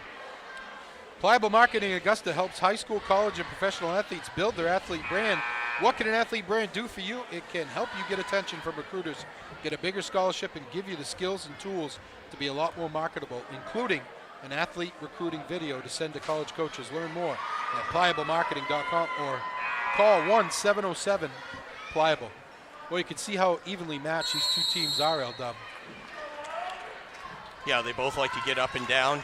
Pliable Marketing Augusta helps high school, college, and professional athletes build their athlete brand. What can an athlete brand do for you? It can help you get attention from recruiters, get a bigger scholarship, and give you the skills and tools to be a lot more marketable, including an athlete recruiting video to send to college coaches. Learn more at pliablemarketing.com or call 1-707-PLIABLE. Well, you can see how evenly matched these two teams are, L-Dub. Yeah, they both like to get up and down.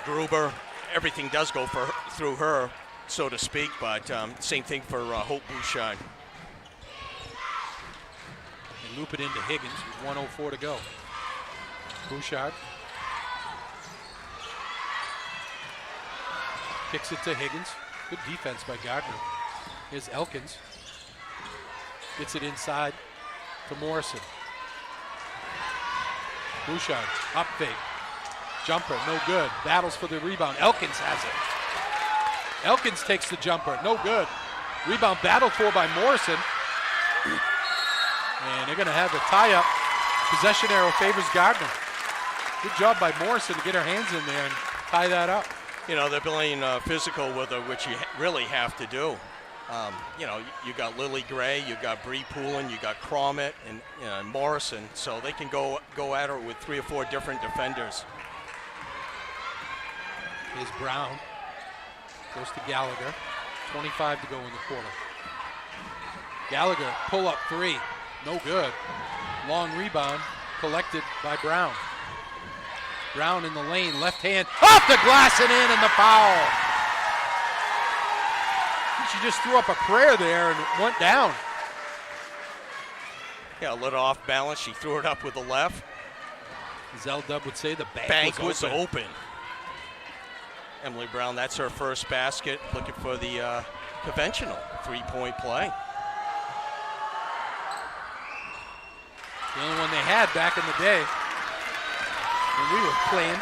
Gruber, everything does go through her, so to speak, but same thing for Hope Bouchard. They loop it into Higgins with 1:04 to go. Bouchard kicks it to Higgins. Good defense by Gardner. Here's Elkins. Gets it inside to Morrison. Bouchard, up fake. Jumper, no good. Battles for the rebound. Elkins has it. Elkins takes the jumper, no good. Rebound battled for by Morrison. And they're going to have a tie-up. Possession arrow favors Gardner. Good job by Morrison to get her hands in there and tie that up. You know, they're playing physical with her, which you really have to do. You know, you got Lily Gray, you got Bree Poulin, you got Cromit and Morrison, so they can go at her with 3 or 4 different defenders. Here's Brown. Goes to Gallagher. 25 to go in the quarter. Gallagher, pull up 3. No good. Long rebound collected by Brown. Brown in the lane, left hand, off the glass and in, and the foul. She just threw up a prayer there and went down. Yeah, a little off balance. She threw it up with the left. As L-Dub would say, the bank was open. Emily Brown, that's her first basket. Looking for the conventional 3-point play. The only one they had back in the day when we were playing.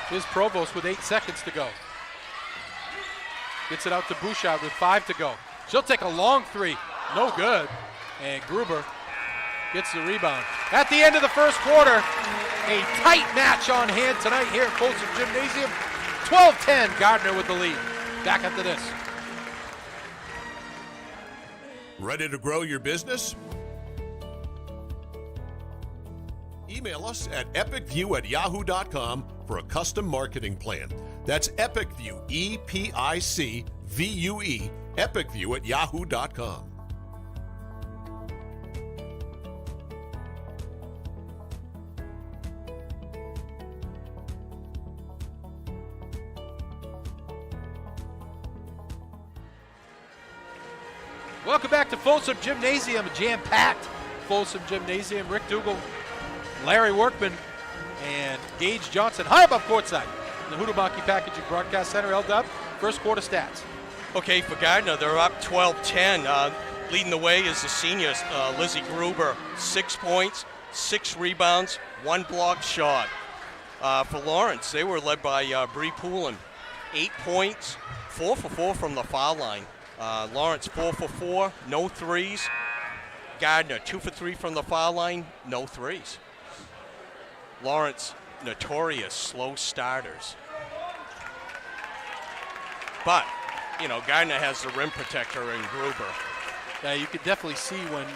Here's Provost with 8 seconds to go. Gets it out to Bouchard with 5 to go. She'll take a long 3. No good. And Gruber gets the rebound. At the end of the first quarter, a tight match on hand tonight here at Folsom Gymnasium. 12-10, Gardner with the lead. Back after this. Ready to grow your business? Email us at epicview@yahoo.com for a custom marketing plan. That's EpicView, EPICVUE, epicview@yahoo.com. Welcome back to Folsom Gymnasium, jam-packed Folsom Gymnasium. Rick Dougal, Larry Workman, and Gage Johnson high above courtside in the Huhtamaki Packaging Broadcast Center. L-Dub, first quarter stats. Okay, for Gardner, they're up 12-10. Leading the way is the senior, Lizzie Gruber, 6 points, 6 rebounds, 1 block shot. For Lawrence, they were led by Bree Poulin, 8 points, 4 for 4 from the foul line. Lawrence 4 for 4, no threes. Gardner 2 for 3 from the foul line, no threes. Lawrence, notorious slow starters. But, you know, Gardner has the rim protector in Gruber. Yeah, you could definitely see when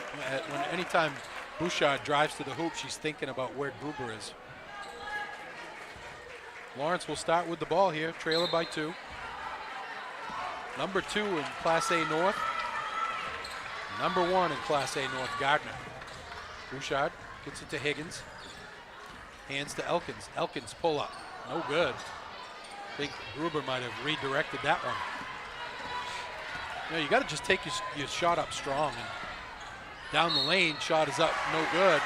anytime Bouchard drives to the hoop, she's thinking about where Gruber is. Lawrence will start with the ball here, trailer by 2. Number 2 in Class A North. Number 1 in Class A North, Gardner. Bouchard gets it to Higgins. Hands to Elkins. Elkins pull up. No good. I think Gruber might have redirected that one. You know, you got to just take your shot up strong. And down the lane, shot is up, no good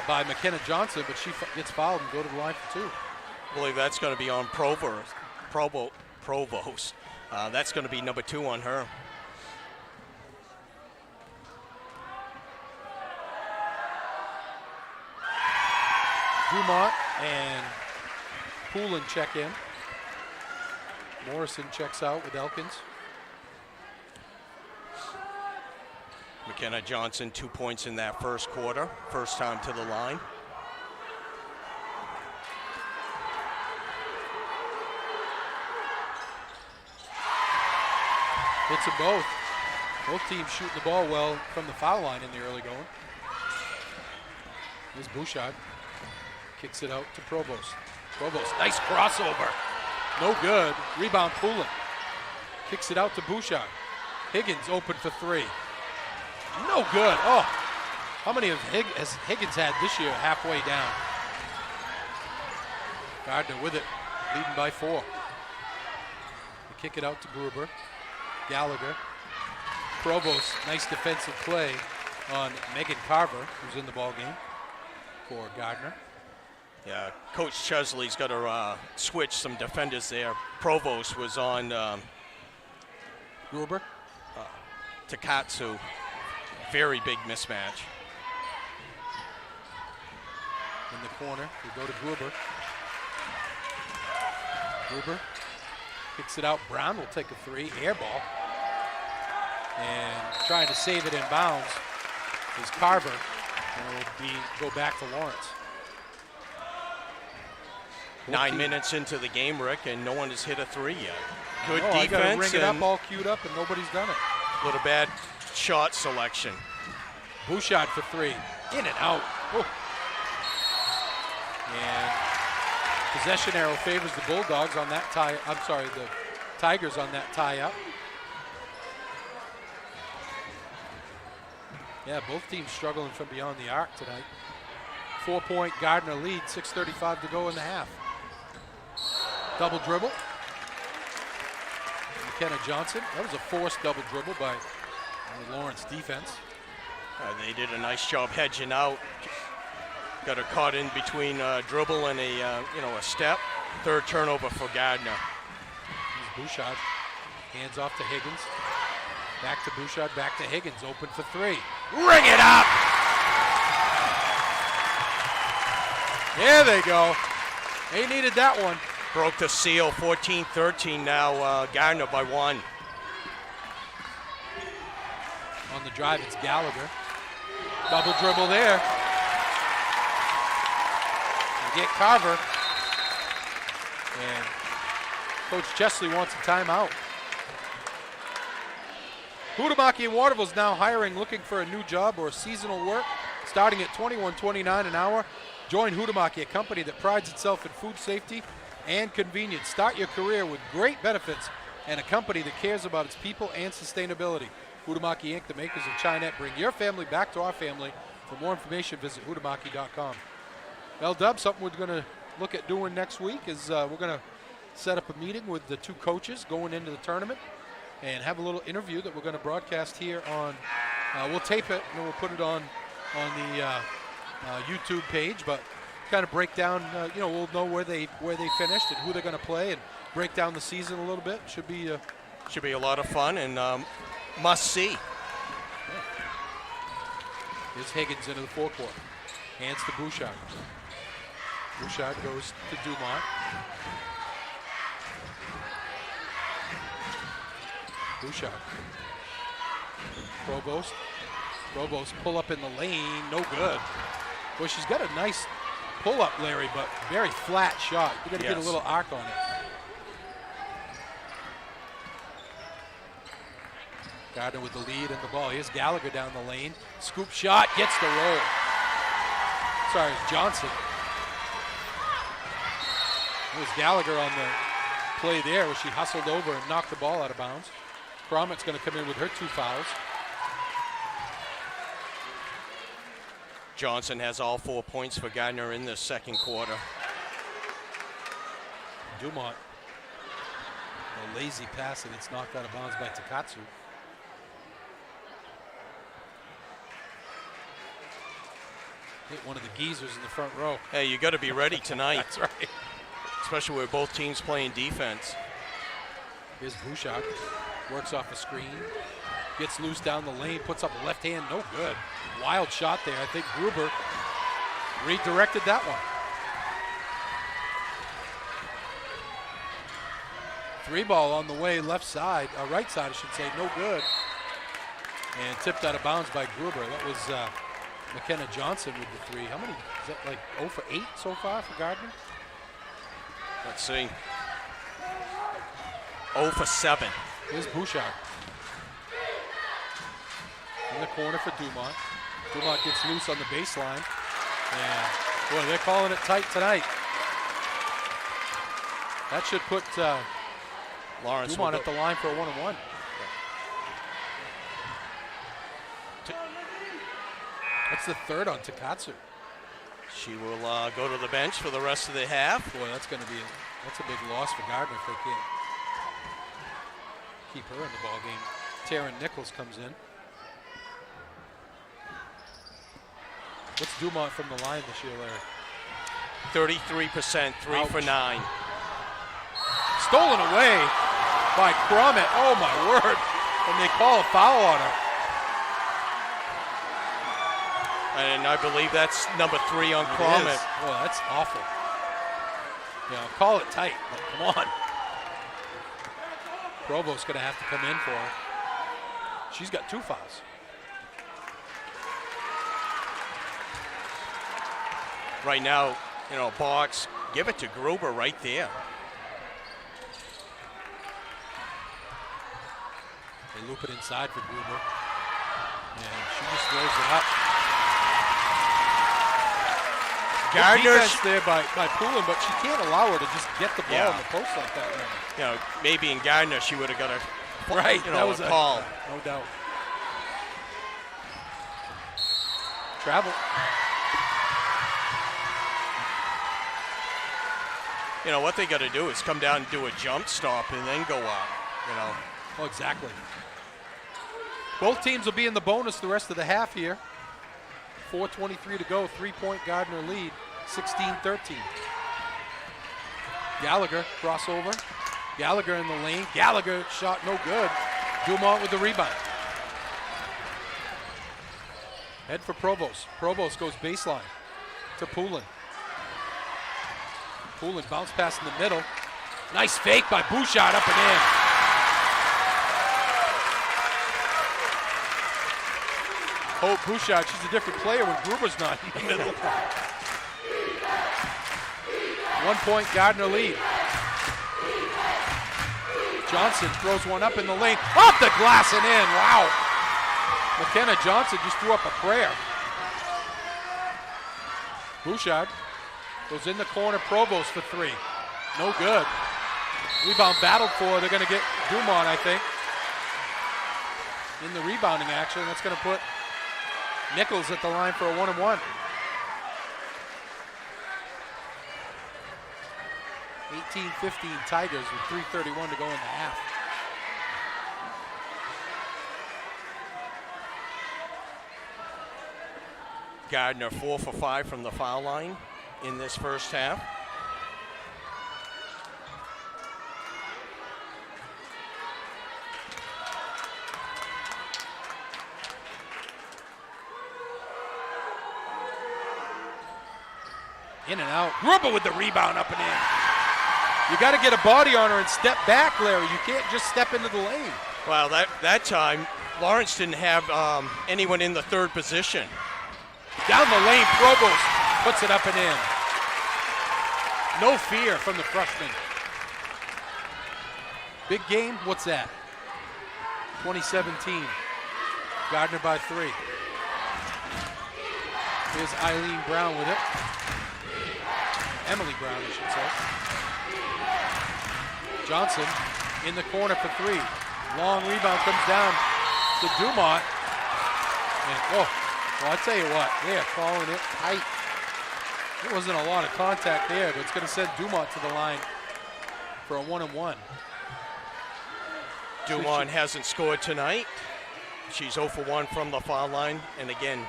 by McKenna Johnson, but she gets fouled and go to the line for 2. I believe that's going to be on Provost. That's going to be number 2 on her. Dumont and Poulin check in. Morrison checks out with Elkins. McKenna Johnson, 2 points in that first quarter. First time to the line. Hits them both. Both teams shooting the ball well from the foul line in the early going. Here's Bouchard. Kicks it out to Provost. Provost, nice crossover. No good. Rebound Poulin. Kicks it out to Bouchard. Higgins open for three. No good. Oh, how many has Higgins had this year halfway down? Gardiner with it, leading by 4. They kick it out to Gruber. Gallagher. Provost, nice defensive play on Megan Carver, who's in the ball game for Gardiner. Yeah, Coach Chesley's got to switch some defenders there. Provost was on Gruber. Takatsu. Very big mismatch. In the corner, we go to Gruber. Gruber kicks it out. Brown will take a 3, air ball. And trying to save it in bounds is Carver. And it will go back to Lawrence. 9 minutes into the game, Rick, and no one has hit a 3 yet. Good defense. I gotta ring it up, all queued up, and nobody's done it. A little bad shot selection. Bouchard for 3, in and out. Oh. And possession arrow favors the Bulldogs on that tie. I'm sorry, the Tigers on that tie up. Yeah, both teams struggling from beyond the arc tonight. 4-point Gardiner lead, 6:35 to go in the half. Double dribble. McKenna Johnson. That was a forced double dribble by the Lawrence defense. They did a nice job hedging out. Got her caught in between dribble and a step. Third turnover for Gardiner. Here's Bouchard. Hands off to Higgins. Back to Bouchard, back to Higgins. Open for 3. Ring it up! There they go. They needed that one. Broke the seal, 14-13 now, Gardiner by 1. On the drive, it's Gallagher. Double dribble there. You get Carver. And Coach Chesley wants a timeout. Huhtamaki and Waterville is now hiring, looking for a new job or seasonal work, starting at $21.29 an hour. Join Huhtamaki, a company that prides itself in food safety and convenience. Start your career with great benefits and a company that cares about its people and sustainability. Huhtamaki Inc., the makers of Chinette, bring your family back to our family. For more information, visit huhtamaki.com. L-Dub, something we're going to look at doing next week is we're going to set up a meeting with the 2 coaches going into the tournament and have a little interview that we're going to broadcast here on, we'll tape it and then we'll put it on the YouTube page, but kind of break down, we'll know where they finished and who they're going to play and break down the season a little bit. Should be a lot of fun and must see. Here's Higgins into the forecourt. Hands to Bouchard. Bouchard goes to Dumont. Bouchard. Provost pull up in the lane, no good. Well, she's got a nice pull up, Larry, but very flat shot. You got to get a little arc on it. Gardner with the lead and the ball. Here's Gallagher down the lane. Scoop shot, gets the roll. Sorry, it's Johnson. It was Gallagher on the play there where she hustled over and knocked the ball out of bounds. Cromit's going to come in with her 2 fouls. Johnson has all 4 points for Gardner in the second quarter. Dumont. A lazy pass and it's knocked out of bounds by Takatsu. Hit one of the geezers in the front row. Hey, you got to be ready tonight. That's right. Especially with both teams playing defense. Here's Bouchard. Works off a screen. Gets loose down the lane. Puts up a left hand. No good. Wild shot there. I think Gruber redirected that one. 3-ball on the way, left side, right side, I should say, no good. And tipped out of bounds by Gruber. That was McKenna Johnson with the 3. How many? Is that like 0 for 8 so far for Gardner? Let's see. 0 for 7. Here's Bouchard. the corner for Dumont. Dumont gets loose on the baseline. And, boy, they're calling it tight tonight. That should put Lawrence Dumont at the line for a 1-on-1. That's the third on Takatsu. She will go to the bench for the rest of the half. Boy, that's going to be that's a big loss for Gardiner if they can't keep her in the ball game. Taryn Nichols comes in. What's Dumont from the line this year, Larry? 33%, 3 for 9. Stolen away by Crummett. Oh my word! And they call a foul on her. And I believe that's number 3 on Crummett. Oh, that's awful. Call it tight, but come on. Provost's going to have to come in for her. She's got 2 fouls. Right now, box, give it to Gruber right there. They loop it inside for Gruber. And she just throws it up. Gardner's there by Poulin, but she can't allow her to just get the ball in the post like that. Maybe in Gardiner she would have got a that was a call. No doubt. Travel. What they got to do is come down and do a jump stop and then go up. Oh, exactly. Both teams will be in the bonus the rest of the half here. 4:23 to go, 3-point Gardiner lead, 16-13. Gallagher, crossover. Gallagher in the lane. Gallagher shot no good. Dumont with the rebound. Head for Provost. Provost goes baseline to Poulin. Poulin bounce pass in the middle. Nice fake by Bouchard up and in. Oh, Bouchard, she's a different player when Gruber's not in the middle. 1-point Gardiner lead. Johnson throws one up in the lane. Off the glass and in. Wow. McKenna Johnson just threw up a prayer. Bouchard goes in the corner. Provost for 3. No good. Rebound battled for. They're going to get Dumont, I think, in the rebounding action. That's going to put Nichols at the line for a 1-on-1. 18-15 Tigers with 3:31 to go in the half. Gardiner 4 for 5 from the foul line in this first half. In and out. Gruber with the rebound up and in. You got to get a body on her and step back, Larry. You can't just step into the lane. Well, that time, Lawrence didn't have anyone in the third position. Down the lane, Provost puts it up and in. No fear from the freshman. Big game, what's that? 2017. Gardiner by 3. Here's Eileen Brown with it. Emily Brown, I should say. Johnson in the corner for 3. Long rebound comes down to Dumont. And, well, I tell you what, they are calling it tight. There wasn't a lot of contact there, but it's going to send Dumont to the line for a 1-on-1. Dumont hasn't scored tonight. She's 0 for 1 from the foul line. And again,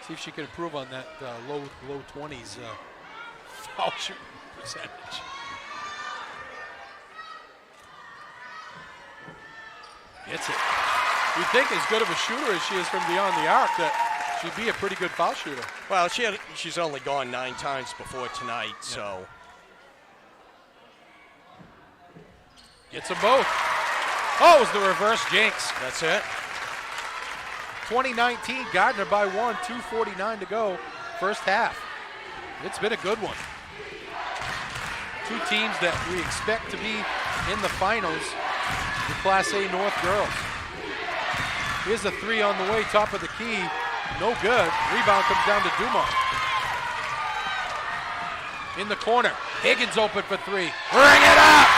see if she can improve on that low 20s foul shooting percentage. Gets it. You'd think as good of a shooter as she is from beyond the arc that she'd be a pretty good foul shooter. Well, she's only gone 9 times before tonight, so. Gets them both. Oh, it was the reverse jinx. That's it. 2019, Gardiner by 1, 2:49 to go, first half. It's been a good one. 2 teams that we expect to be in the finals, the Class A North girls. Here's a three on the way, top of the key. No good. Rebound comes down to Dumont. In the corner. Higgins open for three. Bring it up!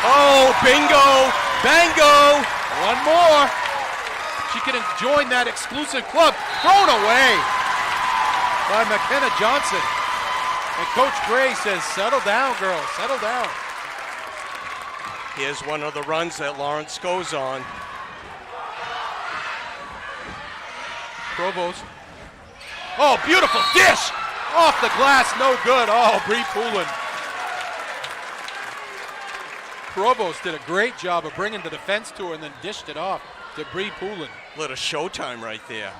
Oh, bingo! Bango! One more. She can join that exclusive club. Thrown away by McKenna Johnson. And Coach Gray says, settle down, girls, settle down. Here's one of the runs that Lawrence goes on. Provost. Oh, beautiful dish! Off the glass, no good. Oh, Bree Poulin. Provost did a great job of bringing the defense to her and then dished it off to Bree Poulin. Little showtime right there.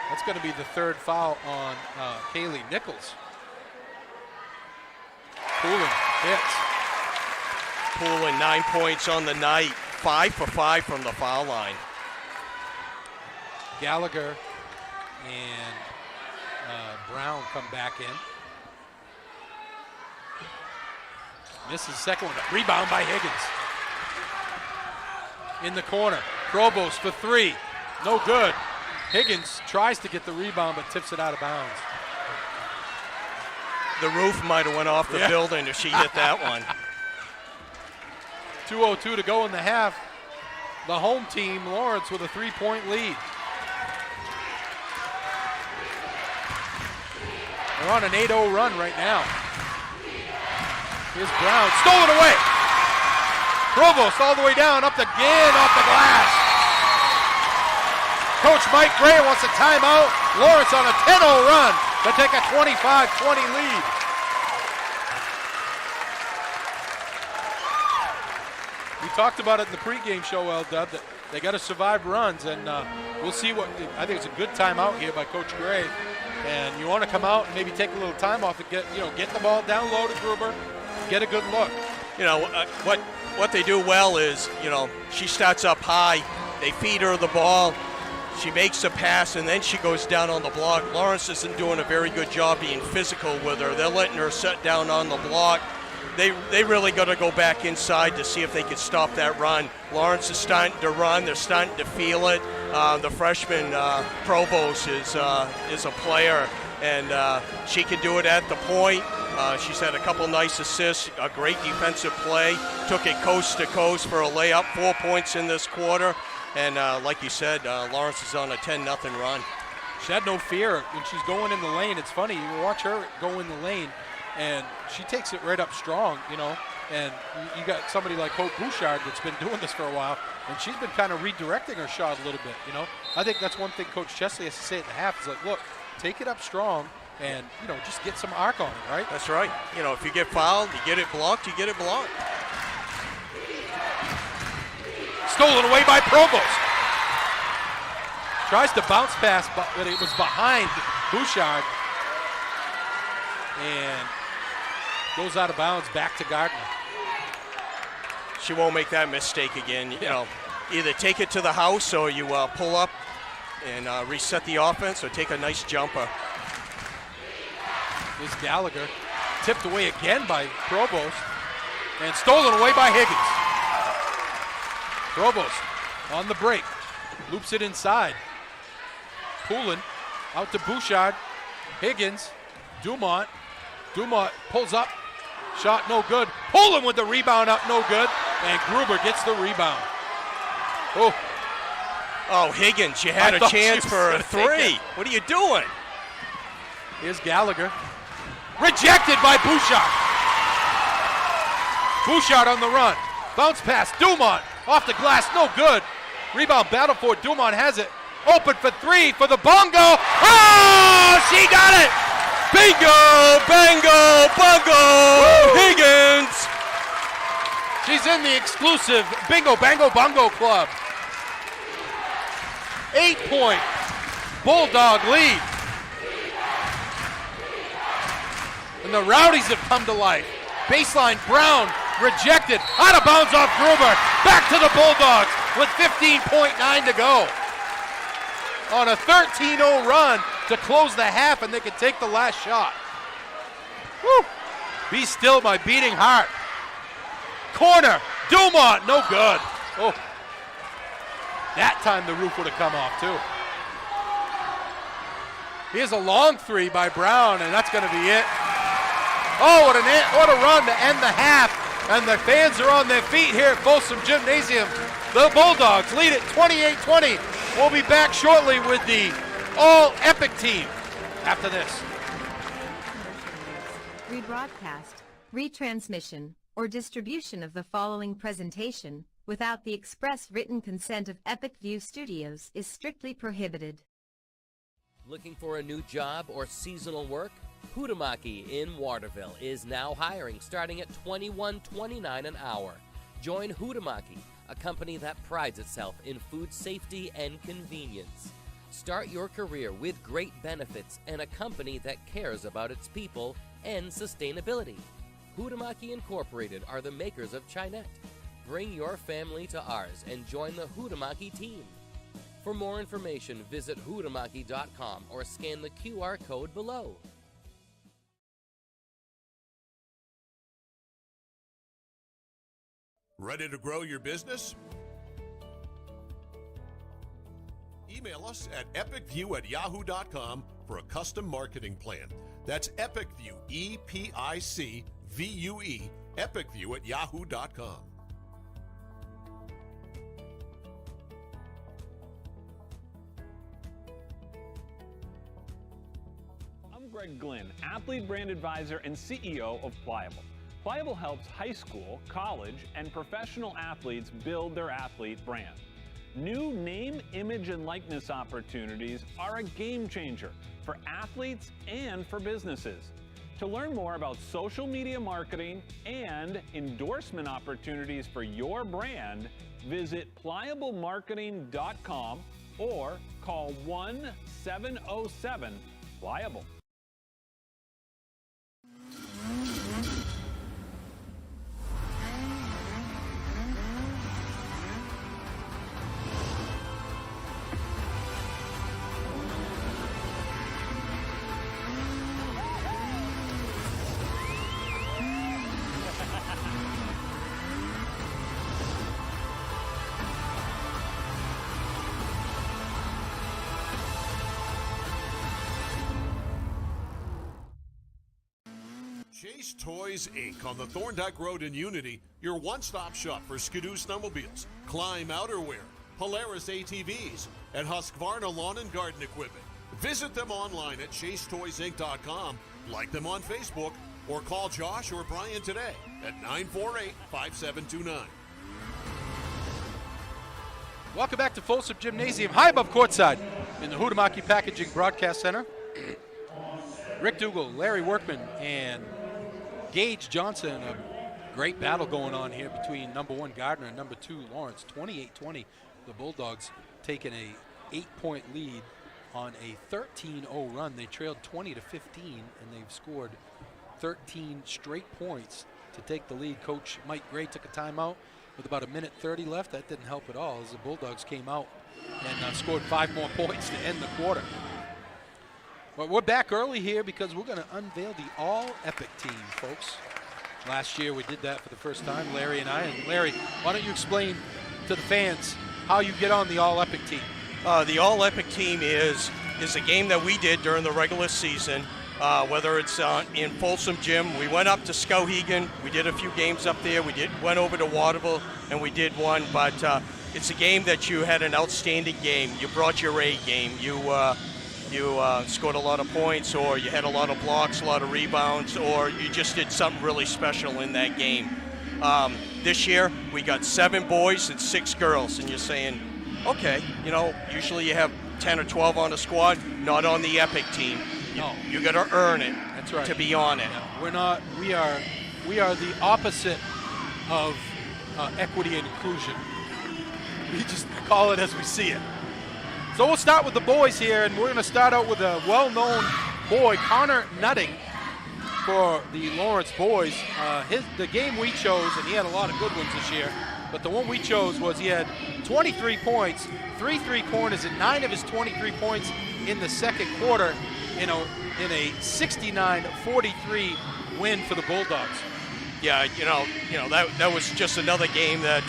That's going to be the third foul on Kaylee Nichols. Poulin hits. Poulin 9 points on the night. 5 for 5 from the foul line. Gallagher and Brown come back in. Misses second one. Rebound by Higgins. In the corner. Provost for three. No good. Higgins tries to get the rebound but tips it out of bounds. The roof might have went off the building if she hit that one. 2:02 to go in the half. The home team, Lawrence, with a 3-point lead. They're on an 8-0 run right now. Here's Brown, stolen away. Provost all the way down, up again, off the glass. Coach Mike Gray wants a timeout. Lawrence on a 10-0 run to take a 25-20 lead. We talked about it in the pregame show, L-Dub, that they got to survive runs, and we'll see what. I think it's a good timeout here by Coach Gray. And you want to come out and maybe take a little time off and get the ball down low to Gruber, get a good look. What they do well is, she starts up high, they feed her the ball, she makes a pass, and then she goes down on the block. Lawrence isn't doing a very good job being physical with her. They're letting her sit down on the block. They really got to go back inside to see if they can stop that run. Lawrence is starting to run. They're starting to feel it. The freshman Provost is a player, and she can do it at the point. She's had a couple nice assists, a great defensive play. Took it coast to coast for a layup, 4 points in this quarter. And like you said, Lawrence is on a 10-0 run. She had no fear when she's going in the lane. It's funny, you watch her go in the lane, and she takes it right up strong, and you got somebody like Hope Bouchard that's been doing this for a while, and she's been kind of redirecting her shot a little bit, I think that's one thing Coach Chesley has to say at the half is like, look, take it up strong and, just get some arc on it, right? That's right. If you get fouled, you get it blocked, you get it blocked. Stolen away by Provost. Tries to bounce pass, but it was behind Bouchard. And goes out of bounds back to Gardiner. She won't make that mistake again. Either take it to the house or you pull up and reset the offense, or take a nice jumper. Here's Gallagher. Tipped away again by Provost. And stolen away by Higgins. Provost on the break. Loops it inside. Poulin out to Bouchard. Higgins. Dumont. Dumont pulls up. Shot no good. Poulin with the rebound up, no good. And Gruber gets the rebound. Oh, Higgins, you had a chance for a three. What are you doing? Here's Gallagher. Rejected by Bouchard. Bouchard on the run. Bounce pass. Dumont off the glass, no good. Rebound battle for it. Dumont has it. Open for three for the bongo. Oh, she got it. Bingo, bango, bungo. Woo! Higgins. She's in the exclusive Bingo, Bango, Bongo Club. 8-point Bulldog lead. And the Rowdies have come to life. Baseline, Brown, rejected, out of bounds off Gruber. Back to the Bulldogs with 15.9 to go. On a 13-0 run to close the half, and they can take the last shot. Woo! Be still, my beating heart. Corner, Dumont, no good. Oh. That time the roof would have come off too. Here's a long three by Brown, and that's going to be it. Oh, what a run to end the half. And the fans are on their feet here at Folsom Gymnasium. The Bulldogs lead it 28-20. We'll be back shortly with the all-epic team after this. Rebroadcast, retransmission, or distribution of the following presentation without the express written consent of Epic View Studios is strictly prohibited. Looking for a new job or seasonal work? Hutamaki in Waterville is now hiring, starting at $21.29 an hour. Join Hutamaki, a company that prides itself in food safety and convenience. Start your career with great benefits and a company that cares about its people and sustainability. Hutamaki Incorporated are the makers of Chinette. Bring your family to ours and join the Hutamaki team. For more information, visit hutamaki.com or scan the QR code below. Ready to grow your business? Email us at epicview@yahoo.com for a custom marketing plan. That's EpicView, EPICVUE, epicview@yahoo.com. I'm Greg Glynn, Athlete Brand Advisor and CEO of Pliable. Pliable helps high school, college, and professional athletes build their athlete brand. New name, image, and likeness opportunities are a game changer for athletes and for businesses. To learn more about social media marketing and endorsement opportunities for your brand, visit pliablemarketing.com or call 1-707-PLIABLE. Chase Toys Inc. on the Thorndike Road in Unity, your one-stop shop for Skidoo snowmobiles, Climb outerwear, Polaris ATVs, and Husqvarna lawn and garden equipment. Visit them online at chasetoysinc.com, like them on Facebook, or call Josh or Brian today at 948-5729. Welcome back to Folsom Gymnasium, high above courtside in the Hutamaki Packaging Broadcast Center. Rick Dougal, Larry Workman, and Gage Johnson. A great battle going on here between number 1 Gardiner and number 2 Lawrence. 28-20. The Bulldogs taking a 8-point lead on a 13-0 run. They trailed 20-15, and they've scored 13 straight points to take the lead. Coach Mike Gray took a timeout with about 1:30 left. That didn't help at all as the Bulldogs came out and scored 5 more points to end the quarter. But we're back early here because we're going to unveil the all-epic team, folks. Last year we did that for the first time, Larry and I. And Larry, why don't you explain to the fans how you get on the all-epic team? The all-epic team is a game that we did during the regular season, whether it's in Folsom Gym. We went up to Skowhegan. We did a few games up there. Went over to Waterville, and we did one. But it's a game that you had an outstanding game. You brought your A game. You scored a lot of points, or you had a lot of blocks, a lot of rebounds, or you just did something really special in that game. This year, we got 7 boys and 6 girls, and you're saying, okay, usually you have 10 or 12 on a squad, not on the Epic team. You got to earn it. That's right. To be on it. Yeah, we are the opposite of equity and inclusion. We just call it as we see it. So we'll start with the boys here, and we're going to start out with a well-known boy, Connor Nutting, for the Lawrence boys. The game we chose, and he had a lot of good ones this year, but the one we chose was he had 23 points, 3 3-pointers, and 9 of his 23 points in the second quarter in a 69-43 win for the Bulldogs. Yeah, that was just another game that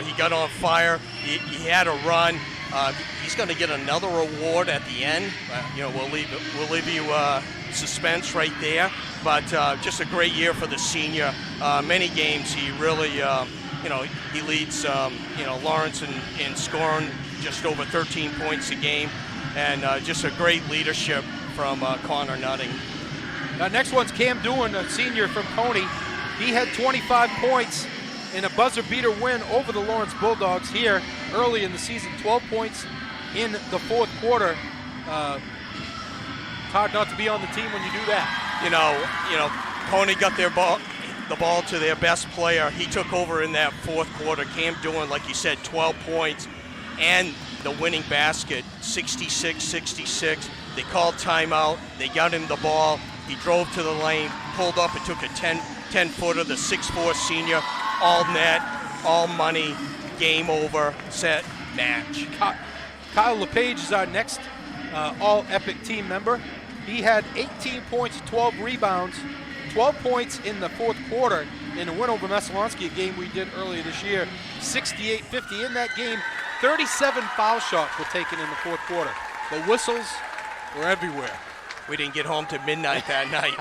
he got on fire. He had a run. He's going to get another award at the end. We'll leave you suspense right there. But just a great year for the senior. Many games he really, he leads Lawrence in scoring just over 13 points a game, and just a great leadership from Connor Nutting. Next one's Cam Doohan, a senior from Coney. He had 25 points in a buzzer beater win over the Lawrence Bulldogs here early in the season. 12 points in the fourth quarter. It's hard not to be on the team when you do that. Coney got the ball to their best player. He took over in that fourth quarter. Cam Doohan, like you said, 12 points and the winning basket, 66-66. They called timeout. They got him the ball. He drove to the lane, pulled up and took a 10-footer, the 6'4" senior, all net, all money, game over, set, match. Kyle LePage is our next all-epic team member. He had 18 points, 12 rebounds, 12 points in the fourth quarter in a win over Messalonskee, a game we did earlier this year, 68-50. In that game, 37 foul shots were taken in the fourth quarter. The whistles were everywhere. We didn't get home to midnight that night.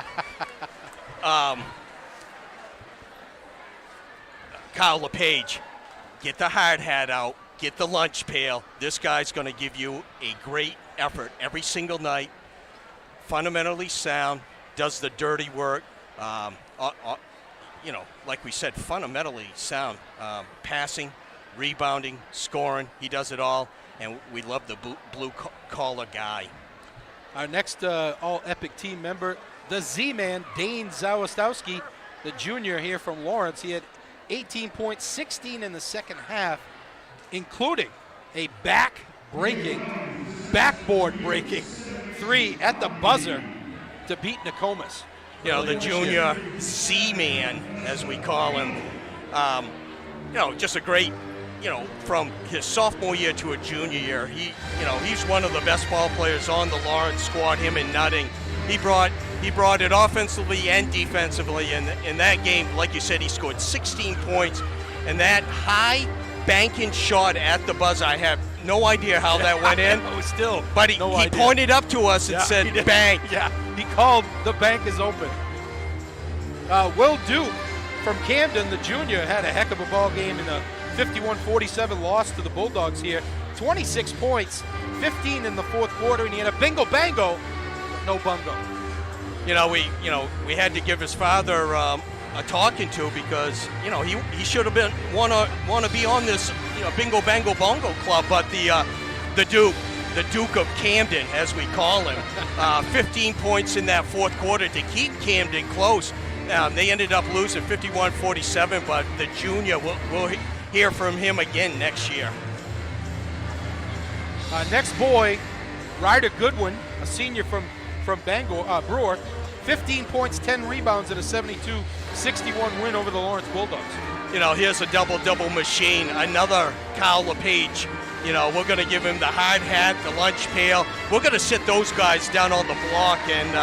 Kyle LePage, get the hard hat out, get the lunch pail. This guy's going to give you a great effort every single night. Fundamentally sound, does the dirty work. Like we said, fundamentally sound. Passing, rebounding, scoring, he does it all. And we love the blue-collar guy. Our next all-epic team member, the Z-Man, Dane Zawistowski, the junior here from Lawrence. He had 18 points, 16 in the second half, including a backboard-breaking 3 at the buzzer to beat Nokomis. The junior Z-Man, as we call him. Just a great, from his sophomore year to a junior year, he's one of the best ball players on the Lawrence squad, him and Nutting. He brought it offensively and defensively. And in that game, like you said, he scored 16 points. And that high banking shot at the buzzer, I have no idea how that went in. Still, but he pointed up to us and said, bang. Yeah, he called the bank is open. Will Duke from Camden, the junior, had a heck of a ball game in a 51-47 loss to the Bulldogs here. 26 points, 15 in the fourth quarter, and he had a bingo-bango, but no bungo. We had to give his father a talking to because, he should have been want to be on this, bingo-bango-bongo club, but the Duke of Camden, as we call him, 15 points in that fourth quarter to keep Camden close. They ended up losing 51-47, but the junior, we'll hear from him again next year. Next boy, Ryder Goodwin, a senior from Bangor, Brewer, 15 points, 10 rebounds in a 72-61 win over the Lawrence Bulldogs. Here's a double-double machine, another Kyle LePage. We're going to give him the hard hat, the lunch pail. We're going to sit those guys down on the block and,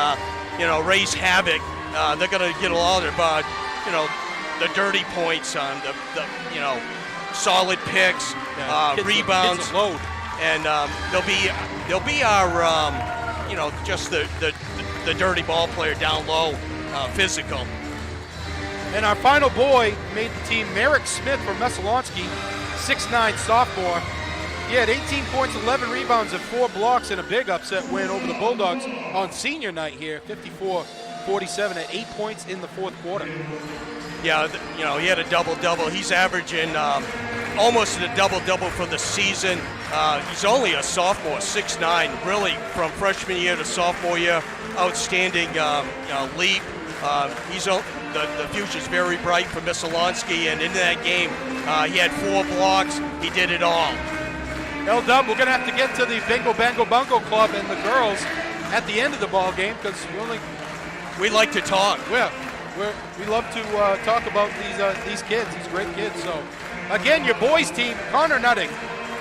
raise havoc. They're going to get a lot of, the dirty points on the solid picks, rebounds. Kids load. And they'll be our, just the dirty ball player down low, physical. And our final boy made the team, Merrick Smith from Messalonskee, 6'9" sophomore. He had 18 points, 11 rebounds, and 4 blocks in a big upset win over the Bulldogs on senior night here, 54-47 at 8 points in the fourth quarter. Yeah, he had a double-double. He's averaging almost a double-double for the season. He's only a sophomore, 6'9", really from freshman year to sophomore year. Outstanding leap. The future's very bright for Messalonskee, and in that game, he had 4 blocks. He did it all. L-Dub, we're going to have to get to the Bingo Bango Bungo Club and the girls at the end of the ball game because we like to talk. Yeah, we love to talk about these kids, these great kids. So, again, your boys team, Connor Nutting,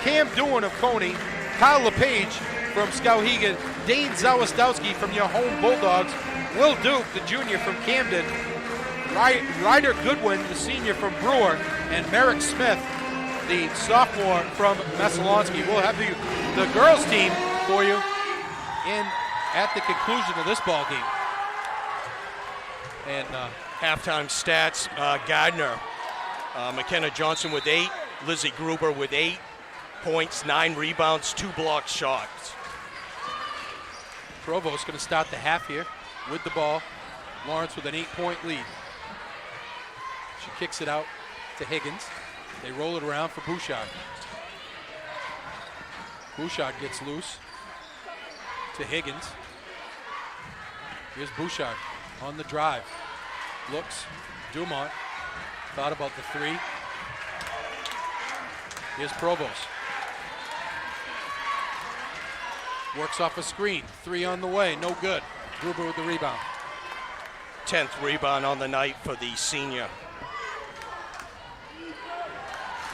Cam Doohan of Coney, Kyle LePage from Skowhegan, Dane Zawistowski from your home Bulldogs, Will Duke, the junior from Camden, Ryder Goodwin, the senior from Brewer, and Merrick Smith, the sophomore from Messalonsky. We'll have the girls team for you at the conclusion of this ball game. And halftime stats, Gardiner, McKenna Johnson with 8, Lizzie Gruber with 8 points, 9 rebounds, 2 blocked shots. Provost going to start the half here with the ball. Lawrence with an 8-point lead. She kicks it out to Higgins. They roll it around for Bouchard. Bouchard gets loose to Higgins. Here's Bouchard on the drive. Looks, Dumont thought about the 3. Here's Provost. Works off a screen, 3 on the way, no good. Gruber with the rebound. 10th rebound on the night for the senior.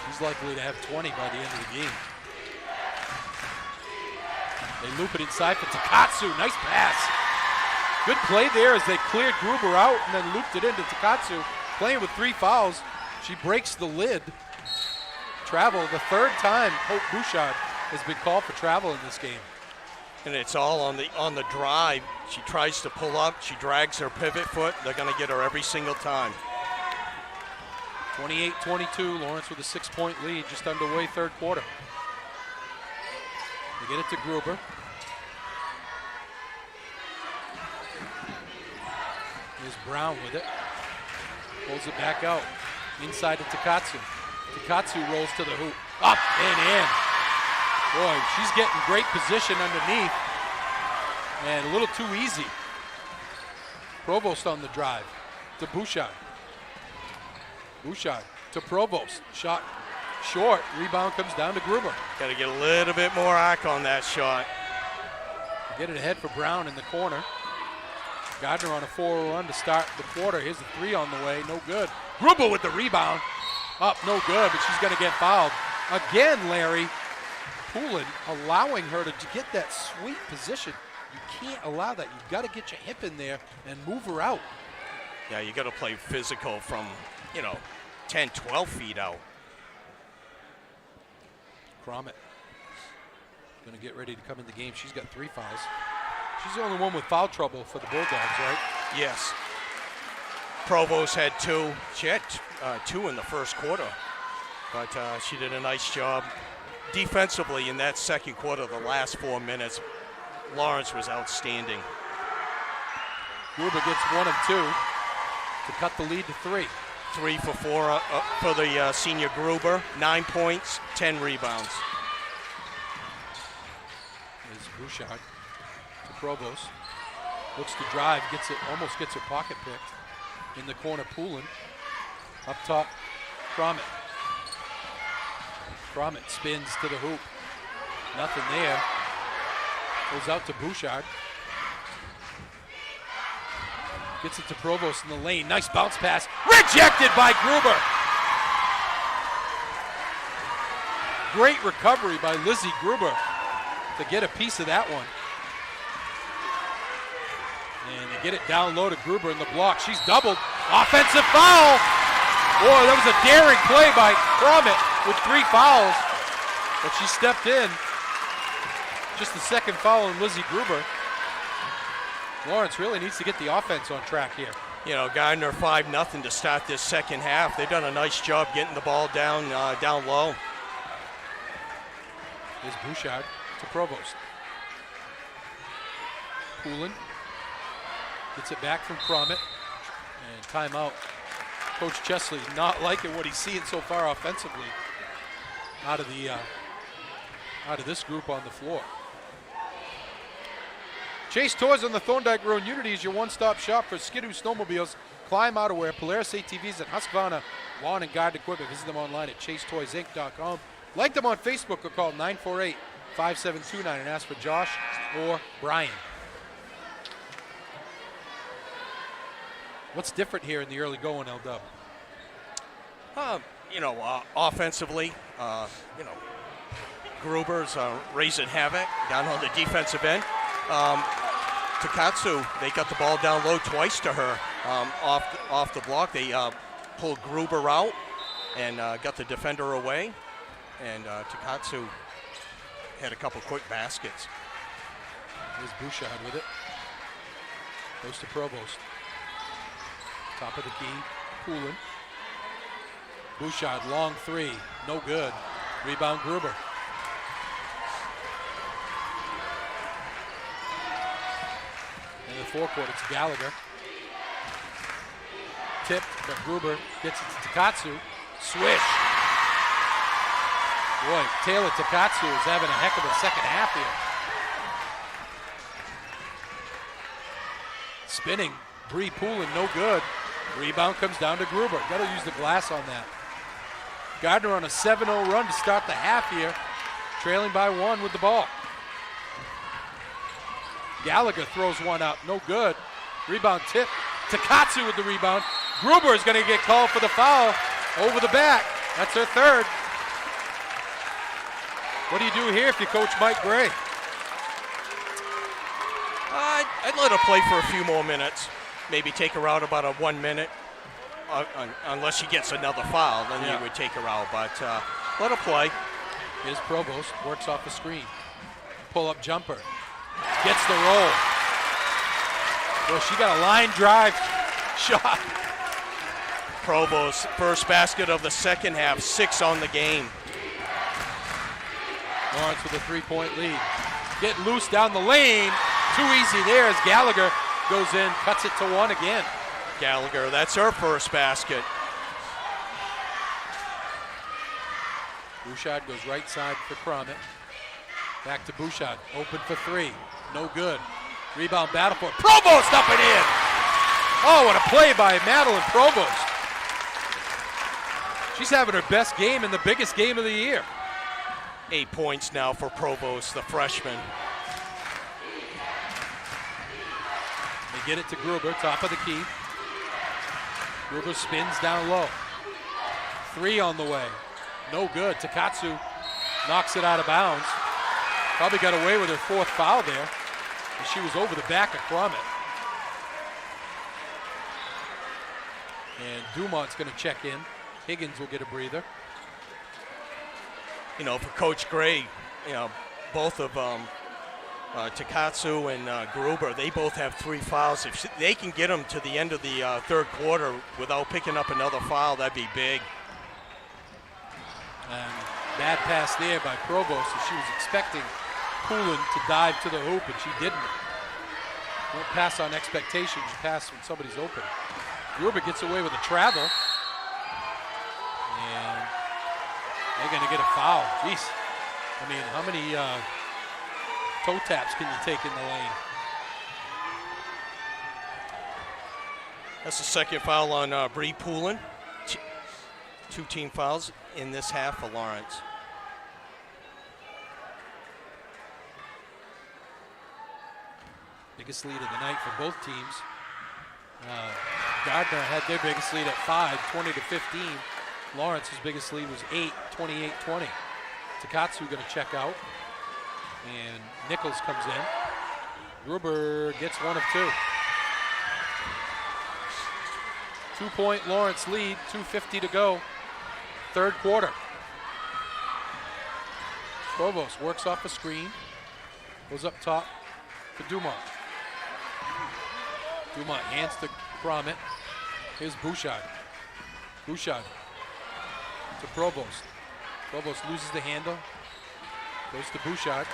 He's likely to have 20 by the end of the game. They loop it inside for Takatsu. Nice pass. Good play there as they cleared Gruber out and then looped it into Takatsu. Playing with 3 fouls. She breaks the lid. Travel, the 3rd time Hope Bouchard has been called for travel in this game. And it's all on the drive. She tries to pull up. She drags her pivot foot. They're going to get her every single time. 28-22, Lawrence with a 6-point lead, just underway 3rd quarter. They get it to Gruber. Here's Brown with it. Pulls it back out. Inside to Takatsu. Takatsu rolls to the hoop. Up and in. Boy, she's getting great position underneath. And a little too easy. Provost on the drive to Bouchard. Bouchard to Provost. Shot short. Rebound comes down to Gruber. Got to get a little bit more arc on that shot. Get it ahead for Brown in the corner. Gardner on a 4 run to start the quarter. Here's the 3 on the way. No good. Gruber with the rebound. Up, no good, but she's going to get fouled. Again, Larry Poulin allowing her to get that sweet position. You can't allow that. You've got to get your hip in there and move her out. Yeah, you got to play physical from, 10, 12 feet out. Cromit going to get ready to come in the game. She's got 3 fouls. She's the only one with foul trouble for the Bulldogs, right? Yes. Provost had 2. She had 2 in the first quarter, but she did a nice job defensively in that second quarter. The last 4 minutes, Lawrence was outstanding. Gruber gets 1 of 2 to cut the lead to 3. 3 for 4 for the senior Gruber. 9 points, 10 rebounds. There's Bouchard to Provost. Looks to drive, almost gets her pocket picked. In the corner, Poulin. Up top, Cromit. Cromit spins to the hoop. Nothing there. Goes out to Bouchard. Gets it to Provost in the lane. Nice bounce pass. Rejected by Gruber. Great recovery by Lizzie Gruber to get a piece of that one. And they get it down low to Gruber in the block. She's doubled. Offensive foul. Boy, that was a daring play by Cromit with 3 fouls. But she stepped in. Just the 2nd foul on Lizzie Gruber. Lawrence really needs to get the offense on track here. Gardner 5-0 to start this second half. They've done a nice job getting the ball down low. Here's Bouchard to Provost. Poulin gets it back from Cromit. And timeout. Coach Chesley not liking what he's seeing so far offensively out of this group on the floor. Chase Toys on the Thorndike Road. Unity is your one-stop shop for Skidoo snowmobiles, Climb outerwear, Polaris ATVs, and Husqvarna lawn and garden equipment. Visit them online at chasetoysinc.com. Like them on Facebook or call 948-5729 and ask for Josh or Brian. What's different here in the early going, L-Dub? Offensively, Gruber's raising havoc down on the defensive end. Takatsu, they got the ball down low twice to her. off the block. They pulled Gruber out and got the defender away. And Takatsu had a couple quick baskets. Here's Bouchard with it. Goes to Provost. Top of the key, Poulin. Bouchard, long three, no good. Rebound Gruber. In the forecourt, it's Gallagher. Tip, but Gruber gets it to Takatsu. Swish. Boy, Taylor Takatsu is having a heck of a second half here. Spinning, Bree Poulin, no good. Rebound comes down to Gruber. Got to use the glass on that. Gardiner on a 7-0 run to start the half here, trailing by 1 with the ball. Gallagher throws one up, no good. Rebound tip. Takatsu with the rebound. Gruber is going to get called for the foul over the back. That's her third. What do you do here if you coach Mike Gray? I'd let her play for a few more minutes. Maybe take her out about a 1 minute. Unless she gets another foul, then you would take her out. But let her play. Here's Provost, works off the screen. Pull-up jumper. Gets the roll. Well, she got a line drive shot. Provost, first basket of the second half, 6 on the game. Lawrence with a 3-point lead. Getting loose down the lane. Too easy there as Gallagher goes in, cuts it to 1 again. Gallagher, that's her first basket. Bouchard goes right side for Cromit. Back to Bouchard, open for 3, no good. Rebound battle for Provost, up and in. Oh, what a play by Madeline Provost. She's having her best game in the biggest game of the year. 8 points now for Provost, the freshman. They get it to Gruber, top of the key. Gruber spins down low. 3 on the way. No good. Takatsu knocks it out of bounds. Probably got away with her 4th foul there. And she was over the back of Cromit. And Dumont's going to check in. Higgins will get a breather. You know, for Coach Gray, you know, both of Takatsu and Gruber, they both have 3 fouls. If they can get them to the end of the third quarter without picking up another foul, that'd be big. And bad pass there by Provost. She was expecting Poulin to dive to the hoop, and she didn't. Don't pass on expectations. You pass when somebody's open. Gruber gets away with a travel. And they're going to get a foul. Jeez. I mean, how many toe taps can you take in the lane? That's the second foul on Bree Poulin. 2 team fouls in this half for Lawrence. Biggest lead of the night for both teams. Gardiner had their biggest lead at 5, 20-15. Lawrence's biggest lead was 8, 28-20. Takatsu going to check out. And Nichols comes in. Gruber gets 1 of 2. 2-point Lawrence lead, 2:50 to go. Third quarter. Provost works off a screen. Goes up top to Dumont. Dumont hands to Cromit. Here's Bouchard. Bouchard to Provost. Provost loses the handle. Goes to Bouchard.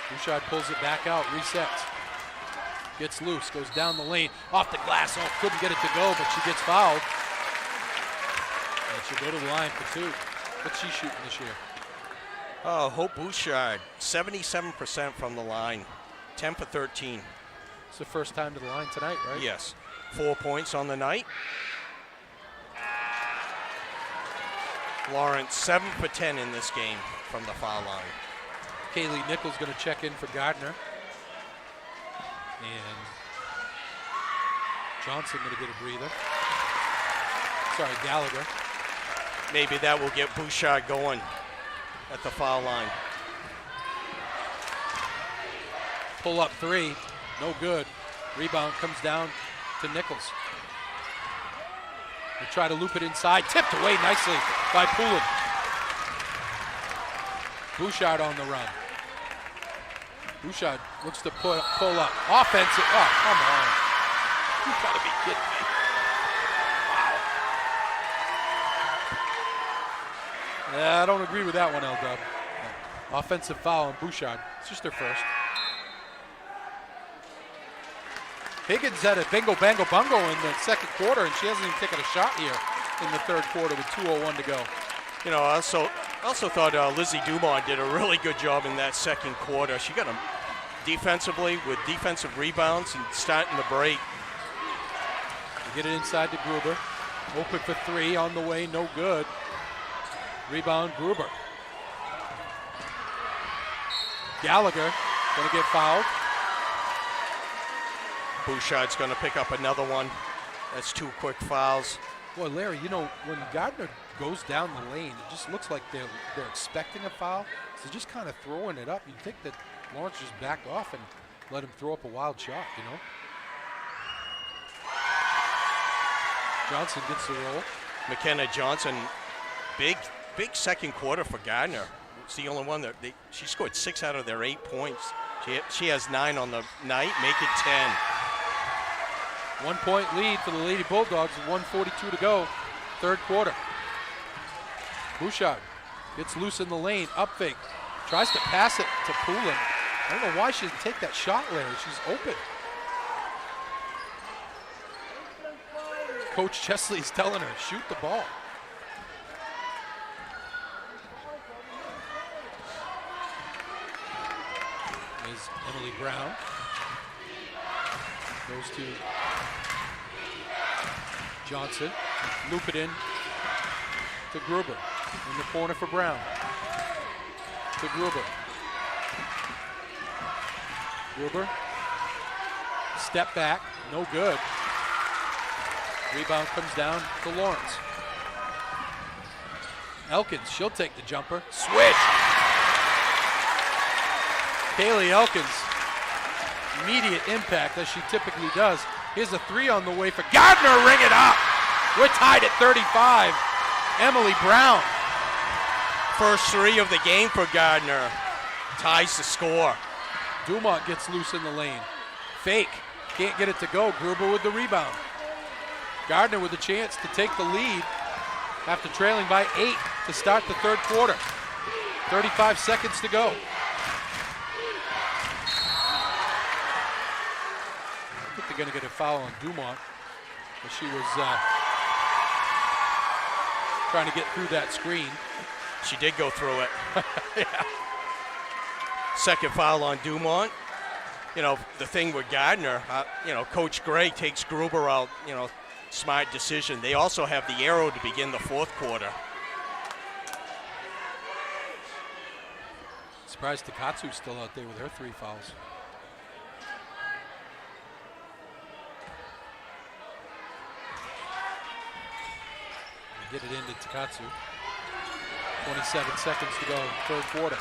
Bouchard pulls it back out, resets. Gets loose, goes down the lane, off the glass. Oh, couldn't get it to go, but she gets fouled. And she'll go to the line for 2. What's she shooting this year? Oh, Hope Bouchard, 77% from the line, 10 for 13. It's the first time to the line tonight, right? Yes, 4 points on the night. Lawrence, 7 for 10 in this game from the foul line. Kaylee Nichols going to check in for Gardiner. And Johnson going to get a breather. Sorry, Gallagher. Maybe that will get Bouchard going at the foul line. Pull up 3, no good. Rebound comes down to Nichols. They try to loop it inside. Tipped away nicely by Poulin. Bouchard on the run. Bouchard looks to pull up. Offensive. Oh, come on. You gotta be kidding me. Wow. Yeah, I don't agree with that one, L-Dub. No. Offensive foul on Bouchard. It's just their first. Higgins had a bingo, bango, bungo in the second quarter, and she hasn't even taken a shot here in the third quarter with 2:01 to go. You know, I also thought Lizzie Dumont did a really good job in that second quarter. She got him defensively with defensive rebounds and starting the break. They get it inside to Gruber. Open for three on the way, no good. Rebound, Gruber. Gallagher gonna get fouled. Bouchard's going to pick up another one. That's 2 quick fouls. Boy, Larry, you know, when Gardiner goes down the lane, it just looks like they're expecting a foul. So just kind of throwing it up. You'd think that Lawrence just back off and let him throw up a wild shot, you know? Johnson gets the roll. McKenna Johnson, big second quarter for Gardiner. It's the only one that she scored 6 out of their 8 points. She has 9 on the night, make it 10. 1 point lead for the Lady Bulldogs with 1:42 to go, third quarter. Bouchard gets loose in the lane, up fake, tries to pass it to Poulin. I don't know why she didn't take that shot, Larry. She's open. Coach Chesley's telling her, shoot the ball. Is Emily Brown. Goes to Johnson. Loop it in to Gruber. In the corner for Brown. To Gruber. Gruber. Step back. No good. Rebound comes down to Lawrence. Elkins, she'll take the jumper. Switch. Kaylee Elkins, immediate impact as she typically does. Here's a 3 on the way for Gardiner, ring it up. We're tied at 35. Emily Brown. First 3 of the game for Gardiner. Ties the score. Dumont gets loose in the lane. Fake, can't get it to go. Gruber with the rebound. Gardiner with a chance to take the lead after trailing by 8 to start the third quarter. 35 seconds to go. I think they're going to get a foul on Dumont. But she was trying to get through that screen. She did go through it. Yeah. Second foul on Dumont. You know, the thing with Gardiner, Coach Gray takes Gruber out, smart decision. They also have the arrow to begin the fourth quarter. Surprised Takatsu's still out there with her 3 fouls. Get it into Takatsu. 27 seconds to go, third quarter.